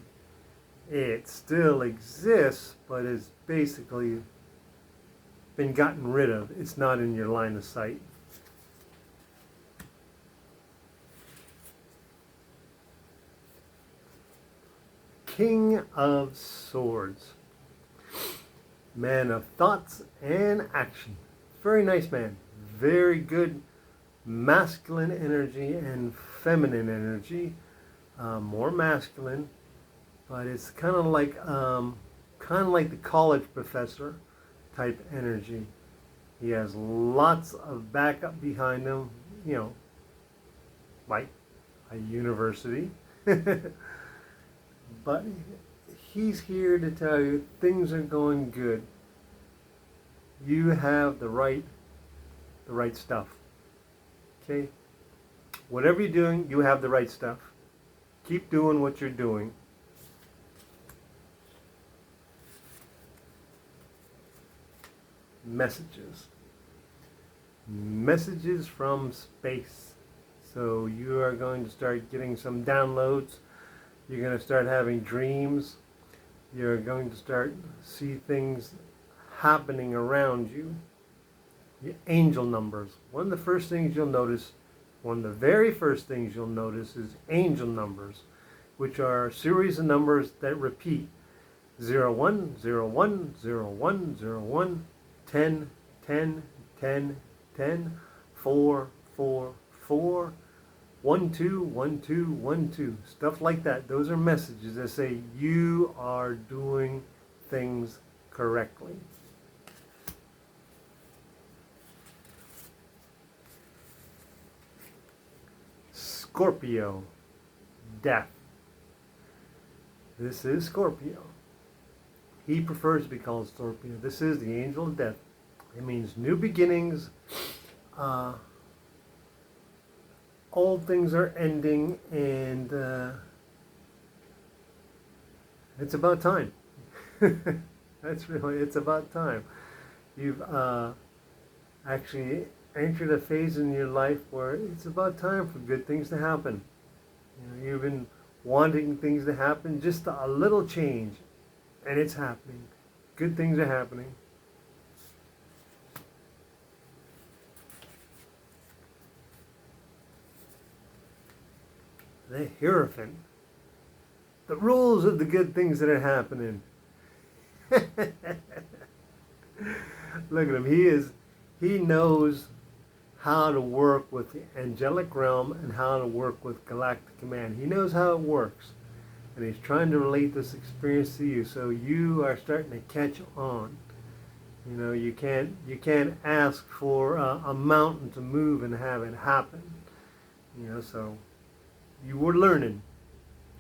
Speaker 1: It still exists, but it's basically been gotten rid of. It's not in your line of sight. King of Swords. Man of thoughts and action. Very nice man. Very good masculine energy and feminine energy. More masculine, but it's kind of like the college professor type energy. He has lots of backup behind him, like a university. But he's here to tell you things are going good. You have the right stuff. Okay? Whatever you're doing, you have the right stuff. Keep doing what you're doing. Messages. Messages from space. So you are going to start getting some downloads. You're going to start having dreams. You're going to start see things happening around you. Your angel numbers. One of the first things you'll notice, one of the very first things you'll notice is angel numbers, which are a series of numbers that repeat. 01, 01, 01, 01, 10, 10, 10, 10, 4, 4, 4, 1, 2, 1, 2, 1, 2. Stuff like that. Those are messages that say you are doing things correctly. Scorpio. Death. This is Scorpio. He prefers to be called Scorpio. This is the angel of death. It means new beginnings. Old things are ending, and it's about time. It's about time. You've actually entered a phase in your life where it's about time for good things to happen. You've been wanting things to happen, just a little change, And it's happening. Good things are happening. The Hierophant. The rules of the good things that are happening. Look at him. He knows how to work with the angelic realm and how to work with Galactic Command. He knows how it works. And he's trying to relate this experience to you. So you are starting to catch on. You know, you can't ask for a mountain to move and have it happen. You know, so you were learning.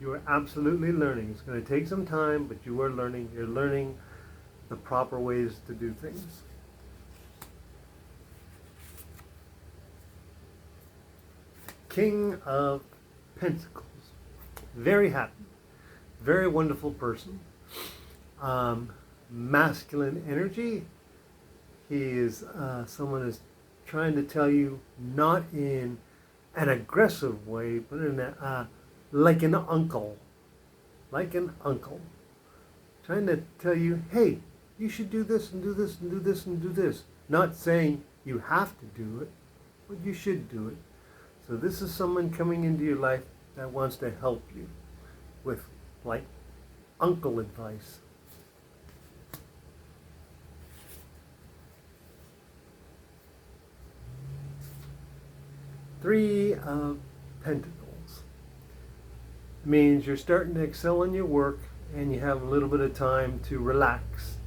Speaker 1: You are absolutely learning. It's going to take some time, but you are learning. You're learning the proper ways to do things. King of Pentacles. Very happy. Very wonderful person. Masculine energy. He is someone who's trying to tell you, not in an aggressive way, but in a like an uncle. Like an uncle. Trying to tell you, hey, you should do this and do this and do this and do this. Not saying you have to do it, but you should do it. So this is someone coming into your life that wants to help you with, like, uncle advice. Three of Pentacles means you're starting to excel in your work and you have a little bit of time to relax.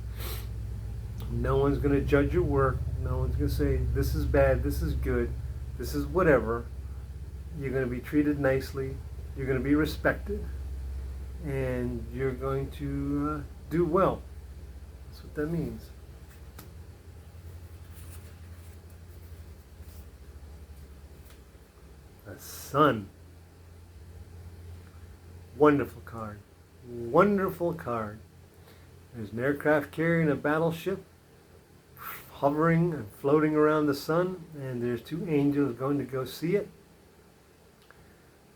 Speaker 1: No one's going to judge your work. No one's going to say, this is bad, this is good, this is whatever. You're going to be treated nicely. You're going to be respected. And you're going to do well. That's what that means. The Sun. Wonderful card. Wonderful card. There's an aircraft carrying a battleship hovering and floating around the sun, and there's two angels going to go see it.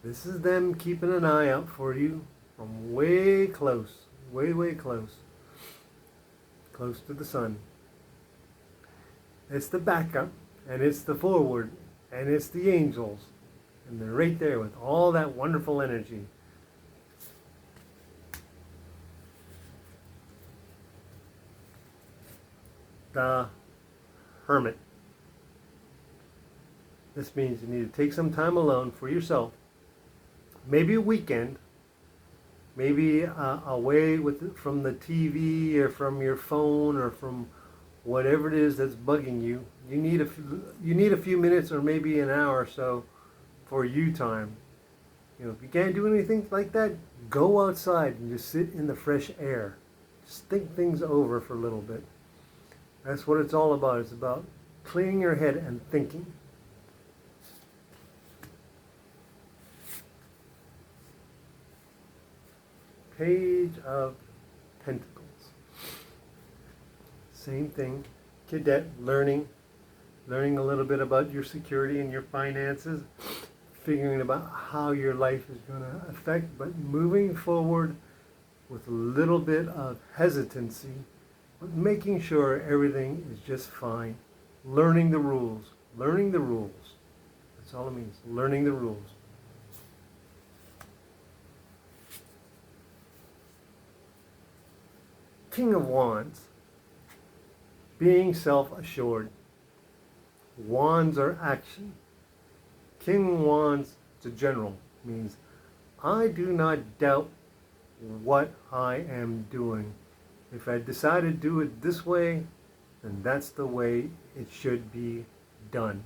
Speaker 1: This is them keeping an eye out for you from way close, way close, close to the sun. It's the backup, and it's the forward, and it's the angels, and they're right there with all that wonderful energy. The Hermit. This means you need to take some time alone for yourself. Maybe a weekend, maybe away from the TV or from your phone or from whatever it is that's bugging you. You need a few minutes or maybe an hour or so for you time. You know, if you can't do anything like that, go outside and just sit in the fresh air. Just think things over for a little bit. That's what it's all about. It's about clearing your head and thinking. Page of Pentacles. Same thing. Cadet, learning a little bit about your security and your finances, figuring about how your life is going to affect, but moving forward with a little bit of hesitancy, but making sure everything is just fine. Learning the rules. Learning the rules. That's all it means. Learning the rules. King of Wands. Being self-assured. Wands are action. King Wands, it's a general, means I do not doubt what I am doing. If I decide to do it this way, then that's the way it should be done.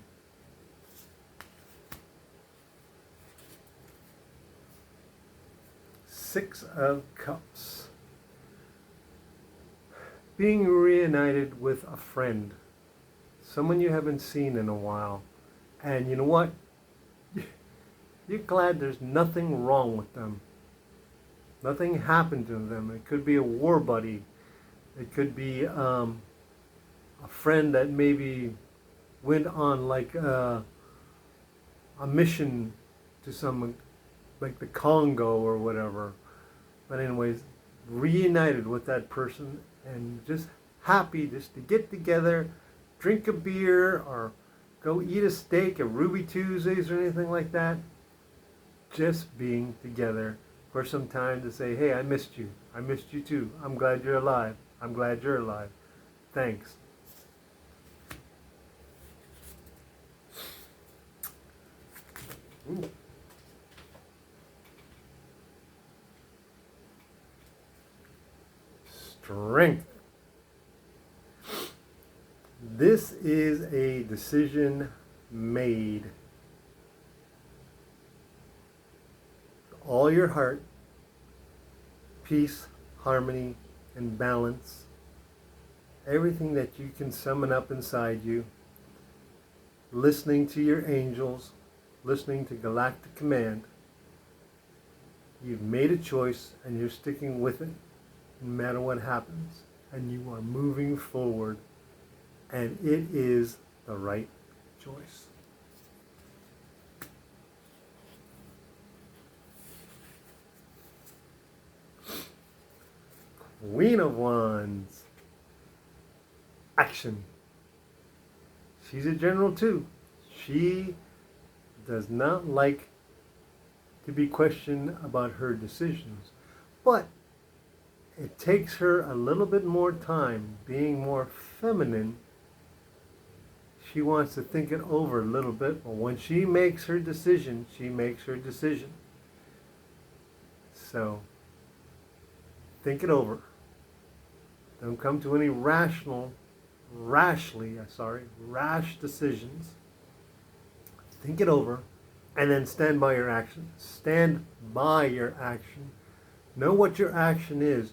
Speaker 1: Six of Cups. Being reunited with a friend. Someone you haven't seen in a while. And you know what? You're glad there's nothing wrong with them. Nothing happened to them. It could be a war buddy. It could be a friend that maybe went on like a mission to some, like the Congo or whatever. But anyways, reunited with that person and just happy just to get together, drink a beer, or go eat a steak at Ruby Tuesdays or anything like that. Just being together for some time to say, hey, I missed you. I missed you too. I'm glad you're alive. I'm glad you're alive. Thanks. Ooh. Strength. This is a decision made. All your heart, peace, harmony, and balance. Everything that you can summon up inside you. Listening to your angels, listening to Galactic Command. You've made a choice and you're sticking with it no matter what happens. And you are moving forward. And it is the right choice. Queen of Wands. Action. She's a general too. She does not like to be questioned about her decisions. But it takes her a little bit more time, being more feminine. She wants to think it over a little bit, but when she makes her decision, she makes her decision. So, think it over. Don't come to any rash decisions. Think it over, and then stand by your action. Stand by your action. Know what your action is.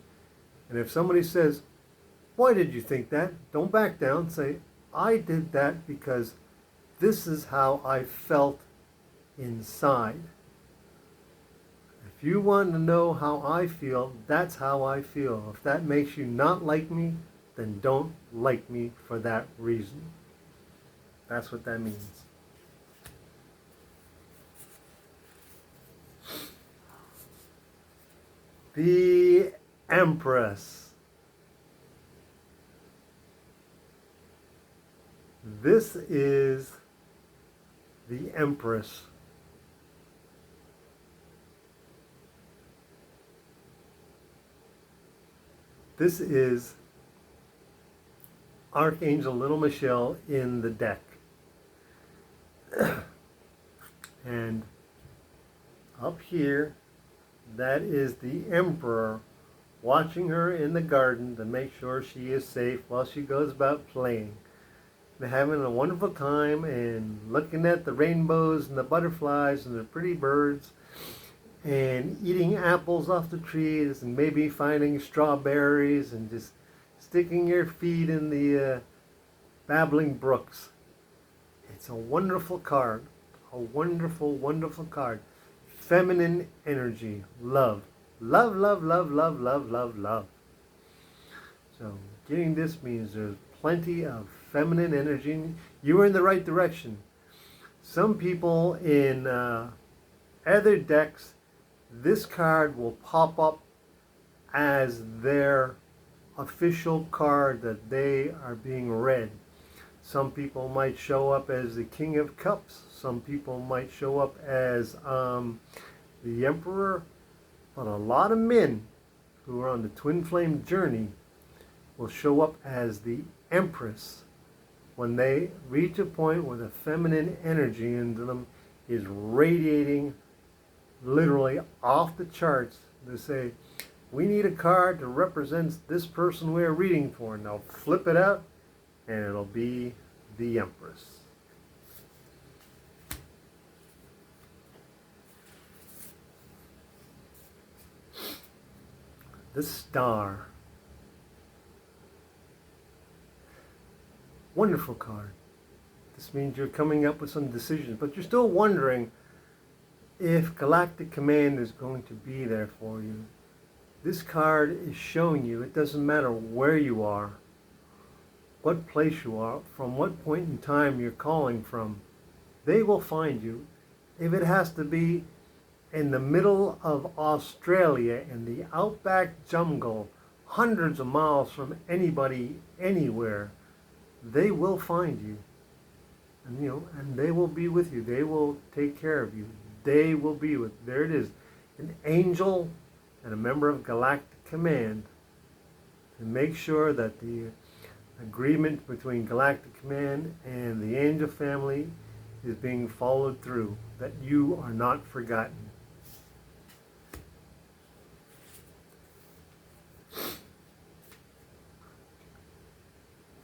Speaker 1: And if somebody says, why did you think that? Don't back down. Say, I did that because this is how I felt inside. If you want to know how I feel, that's how I feel. If that makes you not like me, then don't like me for that reason. That's what that means. The Empress. This is the Empress. This is Archangel Little Michelle in the deck. And up here, that is the Emperor watching her in the garden to make sure she is safe while she goes about playing. And having a wonderful time and looking at the rainbows and the butterflies and the pretty birds and eating apples off the trees and maybe finding strawberries and just sticking your feet in the babbling brooks. It's a wonderful card. A wonderful, wonderful card. Feminine energy. Love. Love, love, love, love, love, love, love. So getting this means there's plenty of feminine energy. You are in the right direction. Some people in other decks, this card will pop up as their official card that they are being read. Some people might show up as the King of Cups. Some people might show up as the Emperor. But a lot of men who are on the Twinflame Journey will show up as the Empress when they reach a point where the feminine energy into them is radiating literally off the charts. They say, we need a card that represents this person we are reading for. And they'll flip it out and it'll be the Empress. The Star. Wonderful card. This means you're coming up with some decisions, but you're still wondering if Galactic Command is going to be there for you. This card is showing you it doesn't matter where you are, what place you are, from what point in time you're calling from. They will find you. If it has to be in the middle of Australia, in the outback jungle, hundreds of miles from anybody, anywhere, they will find you. And, and they will be with you. They will take care of you. They will be with, there it is, an angel and a member of Galactic Command to make sure that the agreement between Galactic Command and the angel family is being followed through, that you are not forgotten.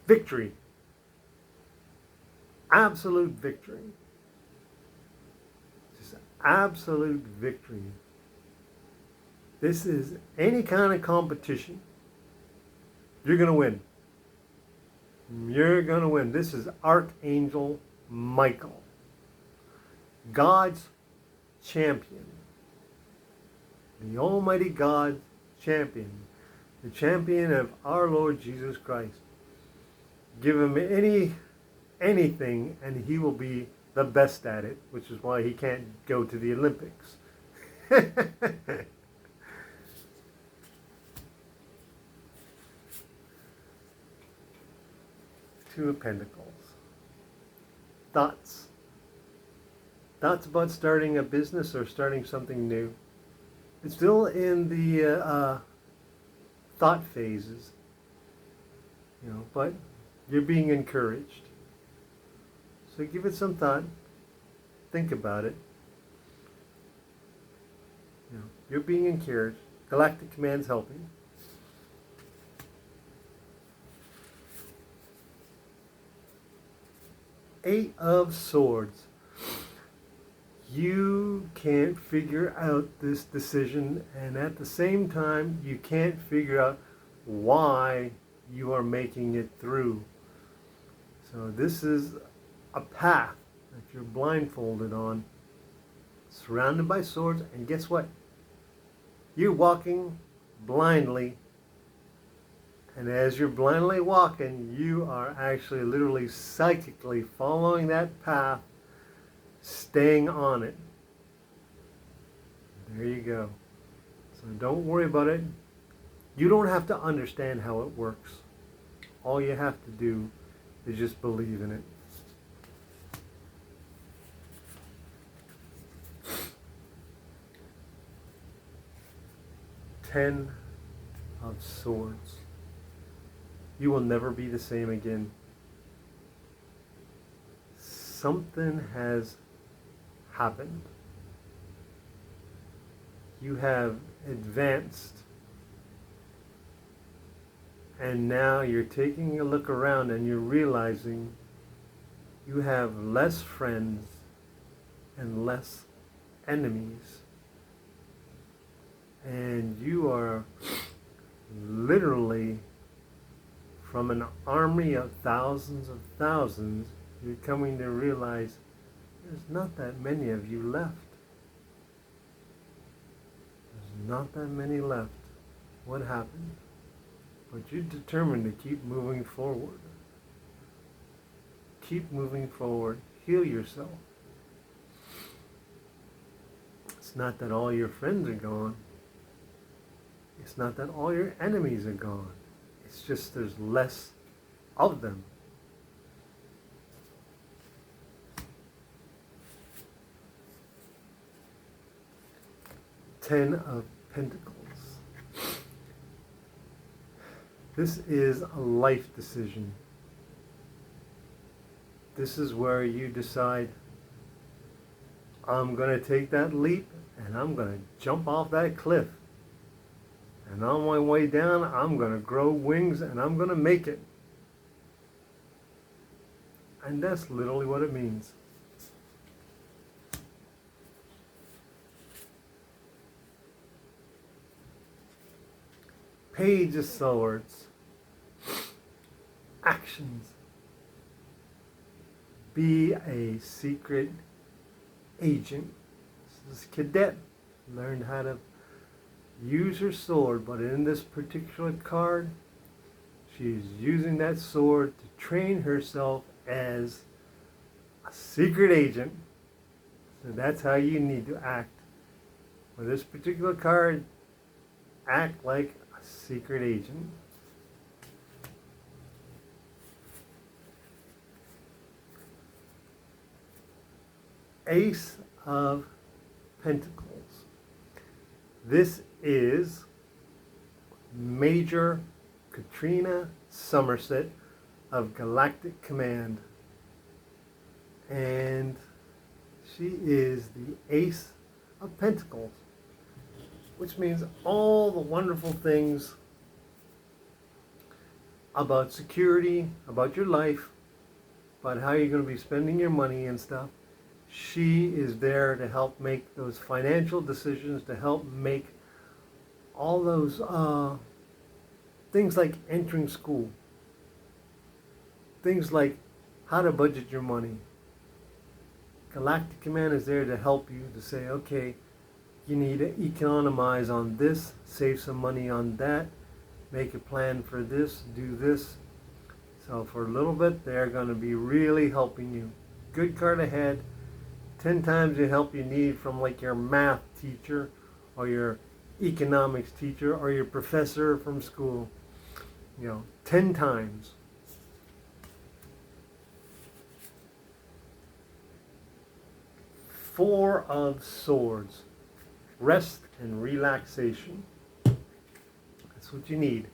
Speaker 1: Victory. Absolute victory. Just absolute victory. This is any kind of competition. You're going to win. You're going to win. This is Archangel Michael, God's champion. The Almighty God's champion. The champion of our Lord Jesus Christ. Give him anything and he will be the best at it, which is why he can't go to the Olympics. Two of Pentacles. Thoughts. Thoughts about starting a business or starting something new. It's still in the thought phases, but you're being encouraged. So give it some thought. Think about it. You're being encouraged. Galactic Command's helping. Eight of Swords. You can't figure out this decision, and at the same time, you can't figure out why you are making it through. So this is a path that you're blindfolded on, surrounded by swords, and guess what? You're walking blindly, and as you're blindly walking, you are actually literally psychically following that path, staying on it. There you go. So don't worry about it. You don't have to understand how it works. All you have to do is just believe in it. Ten of Swords. You will never be the same again. Something has happened. You have advanced. And now you're taking a look around and you're realizing you have less friends and less enemies. And you are literally, from an army of thousands, you're coming to realize there's not that many of you left. There's not that many left. What happened? But you're determined to keep moving forward. Keep moving forward. Heal yourself. It's not that all your friends are gone. It's not that all your enemies are gone. It's just there's less of them. Ten of Pentacles. This is a life decision. This is where you decide, I'm going to take that leap and I'm going to jump off that cliff. And on my way down, I'm going to grow wings and I'm going to make it. And that's literally what it means. Page of Swords. Actions. Be a secret agent. This cadet learned how to use her sword, but in this particular card, she's using that sword to train herself as a secret agent. So that's how you need to act. With this particular card, act like a secret agent. Ace of Pentacles. This is Major Katrina Somerset of Galactic Command. And she is the Ace of Pentacles, which means all the wonderful things about security, about your life, about how you're going to be spending your money and stuff. She is there to help make those financial decisions, to help make all those things like entering school, things like how to budget your money. Galactic Command is there to help you to say, okay, you need to economize on this, save some money on that, make a plan for this, do this. So for a little bit, they're going to be really helping you. Good card ahead. 10 times the help you need from like your math teacher or your economics teacher or your professor from school. 10 times. Four of Swords. Rest and relaxation. That's what you need.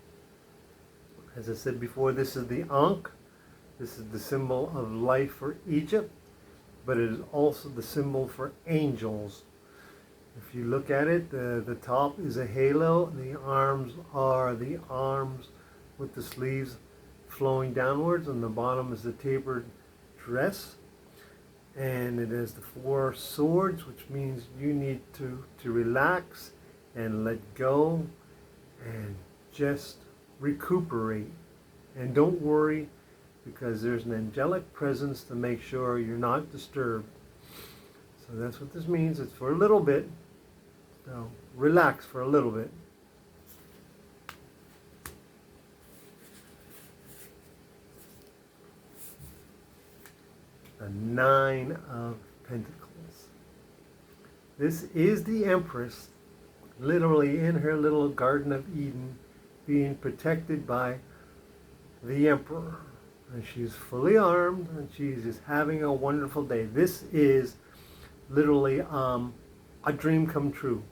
Speaker 1: As I said before, this is the Ankh. This is the symbol of life for Egypt, but it is also the symbol for angels. If you look at it, the top is a halo. The arms are the arms with the sleeves flowing downwards, and the bottom is the tapered dress. And it has the four swords, which means you need to relax and let go and just recuperate. And don't worry, because there's an angelic presence to make sure you're not disturbed. So that's what this means. It's for a little bit. So relax for a little bit. The Nine of Pentacles. This is the Empress, literally in her little Garden of Eden, being protected by the Emperor. And she's fully armed, and she's just having a wonderful day. This is literally a dream come true.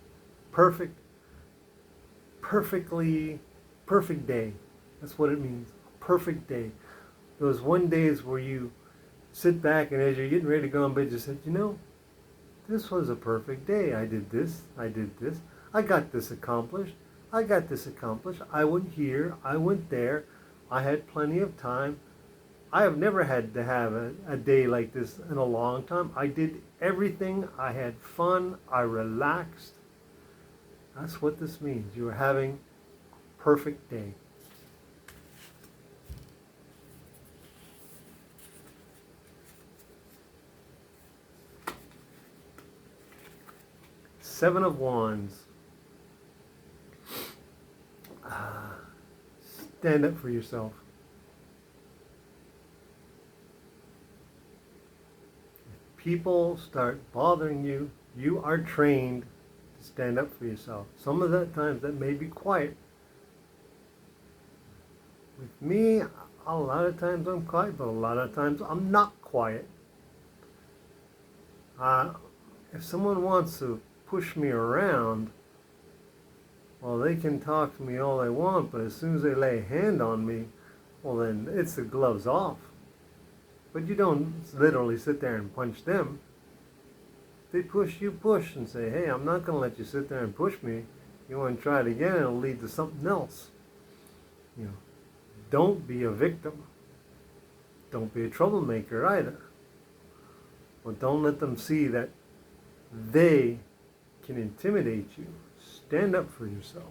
Speaker 1: Perfect day. That's what it means. A perfect day. Those one days where you sit back and as you're getting ready to go in bed, you said, this was a perfect day. I did this. I got this accomplished. I went here. I went there. I had plenty of time. I have never had to have a day like this in a long time. I did everything. I had fun. I relaxed. That's what this means. You are having a perfect day. Seven of Wands. Stand up for yourself. If people start bothering you, you are trained to stand up for yourself. Some of the times that may be quiet. With me, a lot of times I'm quiet, but a lot of times I'm not quiet. If someone wants to push me around, well, they can talk to me all they want, but as soon as they lay a hand on me, well, then it's the gloves off. But you don't literally sit there and punch them. If they push, you push and say, hey, I'm not going to let you sit there and push me. You want to try it again, it'll lead to something else. Don't be a victim. Don't be a troublemaker either. Well, don't let them see that they can intimidate you. Stand up for yourself.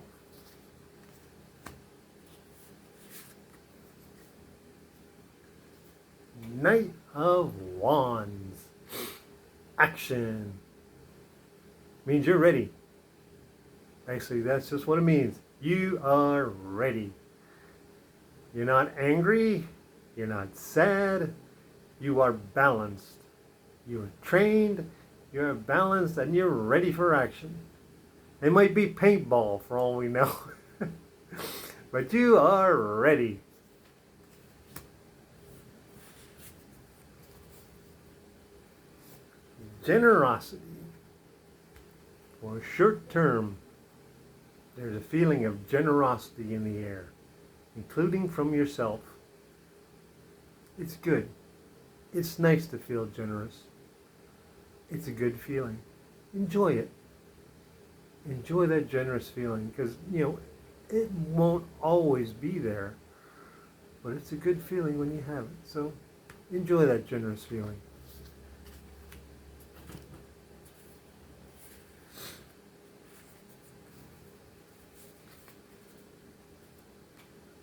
Speaker 1: Knight of Wands. Action. Means you're ready. Actually, that's just what it means. You are ready. You're not angry. You're not sad. You are balanced. You are trained. You're balanced and you're ready for action. It might be paintball for all we know. But you are ready. Generosity. For a short term, there's a feeling of generosity in the air, including from yourself. It's good. It's nice to feel generous. It's a good feeling. Enjoy it. Enjoy that generous feeling, because, it won't always be there, but it's a good feeling when you have it. So enjoy that generous feeling.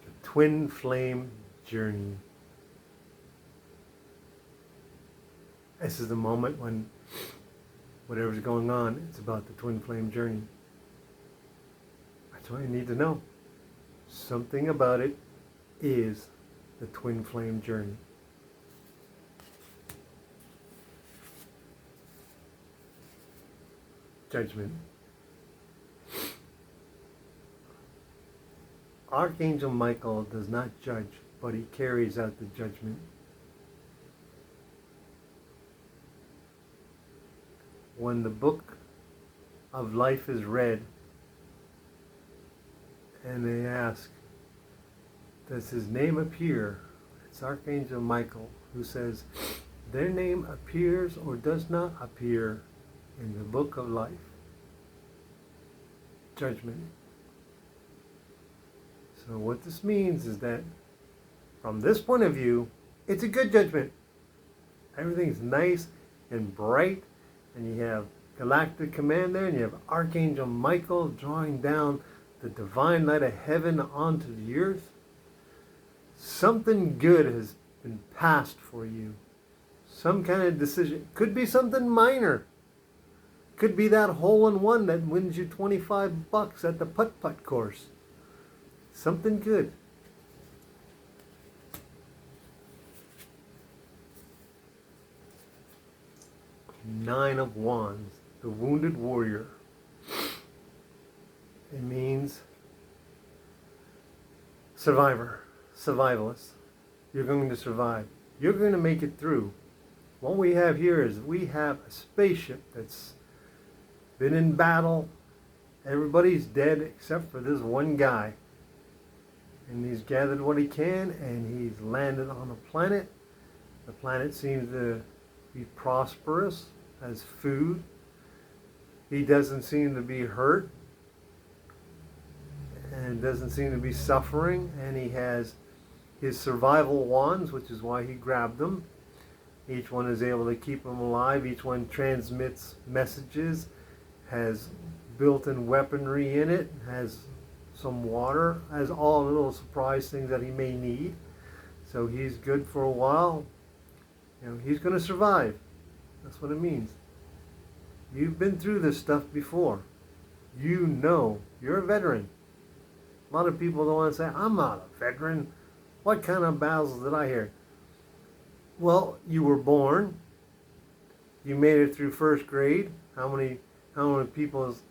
Speaker 1: The Twinflame Journey. This is the moment when whatever's going on, it's about the Twinflame Journey. That's all you need to know. Something about it is the Twinflame Journey. Judgment. Archangel Michael does not judge, but he carries out the judgment. When the book of life is read, and they ask, does his name appear? It's Archangel Michael who says, their name appears or does not appear in the book of life. Judgment. So what this means is that from this point of view, it's a good judgment. Everything's nice and bright, and you have Galactic Command there, and you have Archangel Michael drawing down the divine light of heaven onto the earth. Something good has been passed for you. Some kind of decision. Could be something minor. Could be that hole-in-one that wins you $25 at the putt-putt course. Something good. Nine of Wands, the wounded warrior. It means survivor, survivalist. You're going to survive. You're going to make it through. What we have here is we have a spaceship that's been in battle. Everybody's dead except for this one guy. And he's gathered what he can, and he's landed on a planet. The planet seems to be prosperous, has food. He doesn't seem to be hurt, and doesn't seem to be suffering, and he has his survival wands, which is why he grabbed them. Each one is able to keep him alive. Each one transmits messages, has built-in weaponry in it, has some water, has all the little surprise things that he may need. So he's good for a while. He's going to survive. That's what it means. You've been through this stuff before. You know. You're a veteran. A lot of people don't want to say, I'm not a veteran. What kind of battles did I hear? Well, you were born. You made it through first grade. How many people has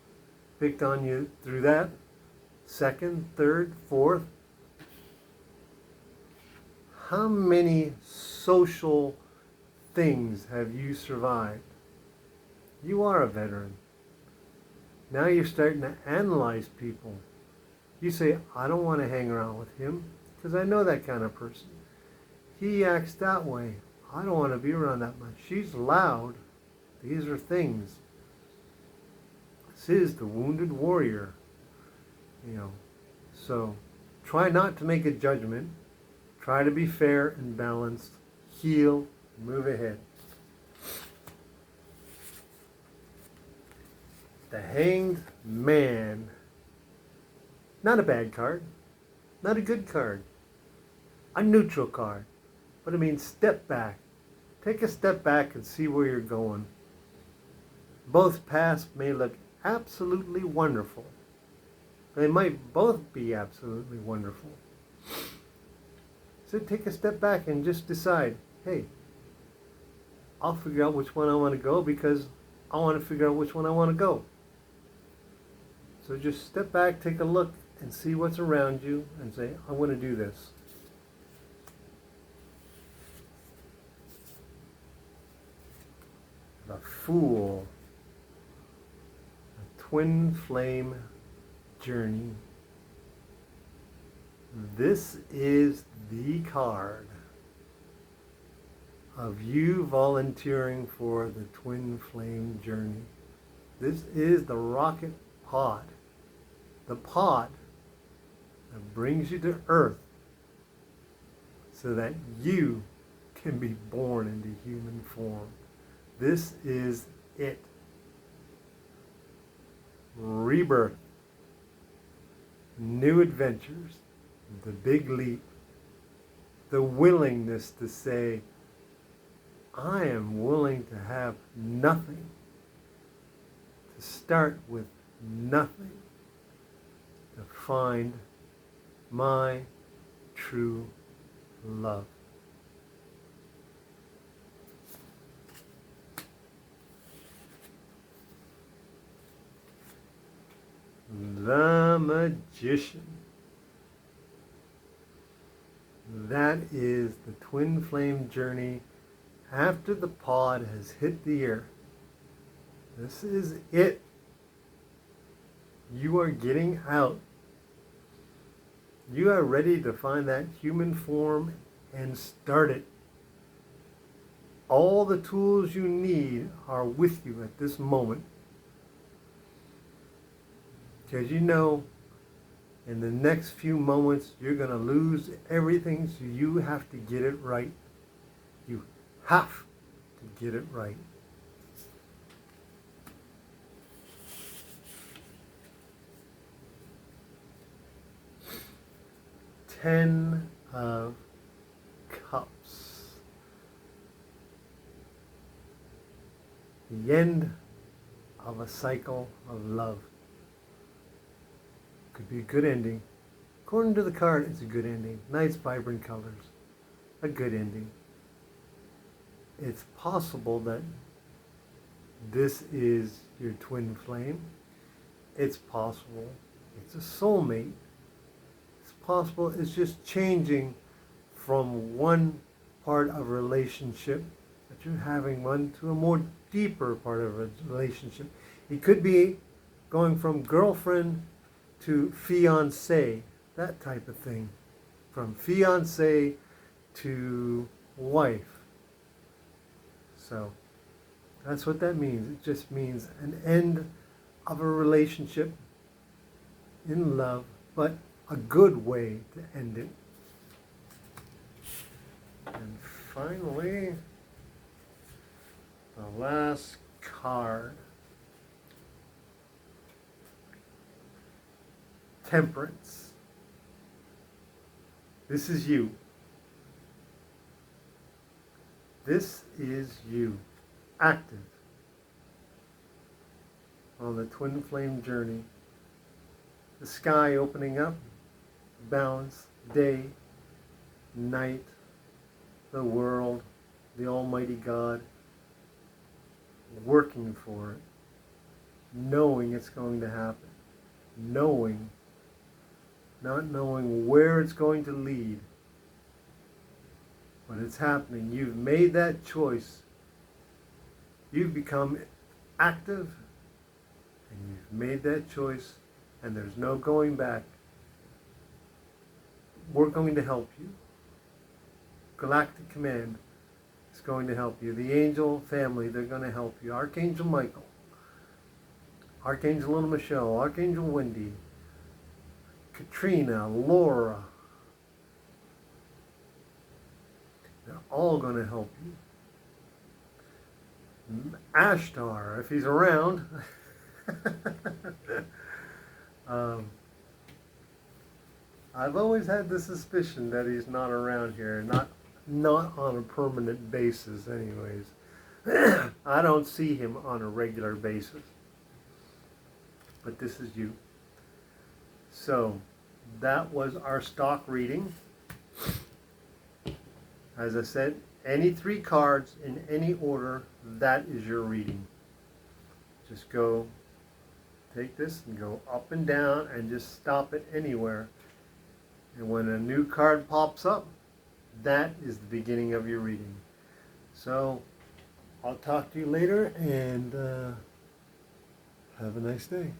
Speaker 1: picked on you through that? Second, third, fourth? How many social things have you survived? You are a veteran. Now you're starting to analyze people. You say, I don't want to hang around with him because I know that kind of person. He acts that way. I don't want to be around that much. She's loud. These are things. This is the wounded warrior. So try not to make a judgment. Try to be fair and balanced. Heal. Move ahead. The Hanged Man. Not a bad card. Not a good card. A neutral card. But it means step back. Take a step back and see where you're going. Both paths may look absolutely wonderful. They might both be absolutely wonderful. So take a step back and just decide, hey, I'll figure out which one I want to go because I want to figure out which one I want to go. So just step back, take a look, and see what's around you, and say, I'm going to do this. The Fool. A Twinflame Journey. This is the card of you volunteering for the Twinflame Journey. This is the rocket pod. The pod that brings you to Earth so that you can be born into human form. This is it. Rebirth. New adventures. The big leap. The willingness to say, I am willing to have nothing. To start with nothing. To find my true love. The Magician. That is the Twinflame Journey after the pod has hit the earth. This is it. You are getting out. You are ready to find that human form and start it. All the tools you need are with you at this moment. Because you know, in the next few moments, you're going to lose everything, so you have to get it right. You have to get it right. Ten of Cups. The end of a cycle of love. Could be a good ending. According to the card, it's a good ending. Nice, vibrant colors. A good ending. It's possible that this is your twin flame. It's possible it's a soulmate. It's possible it's just changing from one part of a relationship that you're having one to a more deeper part of a relationship. It could be going from girlfriend to fiancé, that type of thing. From fiancé to wife. So that's what that means. It just means an end of a relationship in love, but a good way to end it. And finally, the last card. Temperance. This is you. This is you. Active. On the twin flame journey. The sky opening up. Balance. Day. Night. The world. The Almighty God. Working for it. Knowing it's going to happen. Knowing. Not knowing where it's going to lead. But it's happening. You've made that choice. You've become active. And you've made that choice. And there's no going back. We're going to help you. Galactic Command is going to help you. The angel family, they're going to help you. Archangel Michael. Archangel Little Michelle. Archangel Wendy. Katrina, Laura, they're all going to help you. Ashtar, if he's around. I've always had the suspicion that he's not around here, not on a permanent basis anyways. I don't see him on a regular basis. But this is you. So, that was our stock reading. As I said, any 3 cards in any order, that is your reading. Just go, take this and go up and down and just stop it anywhere. And when a new card pops up, that is the beginning of your reading. So I'll talk to you later, and have a nice day.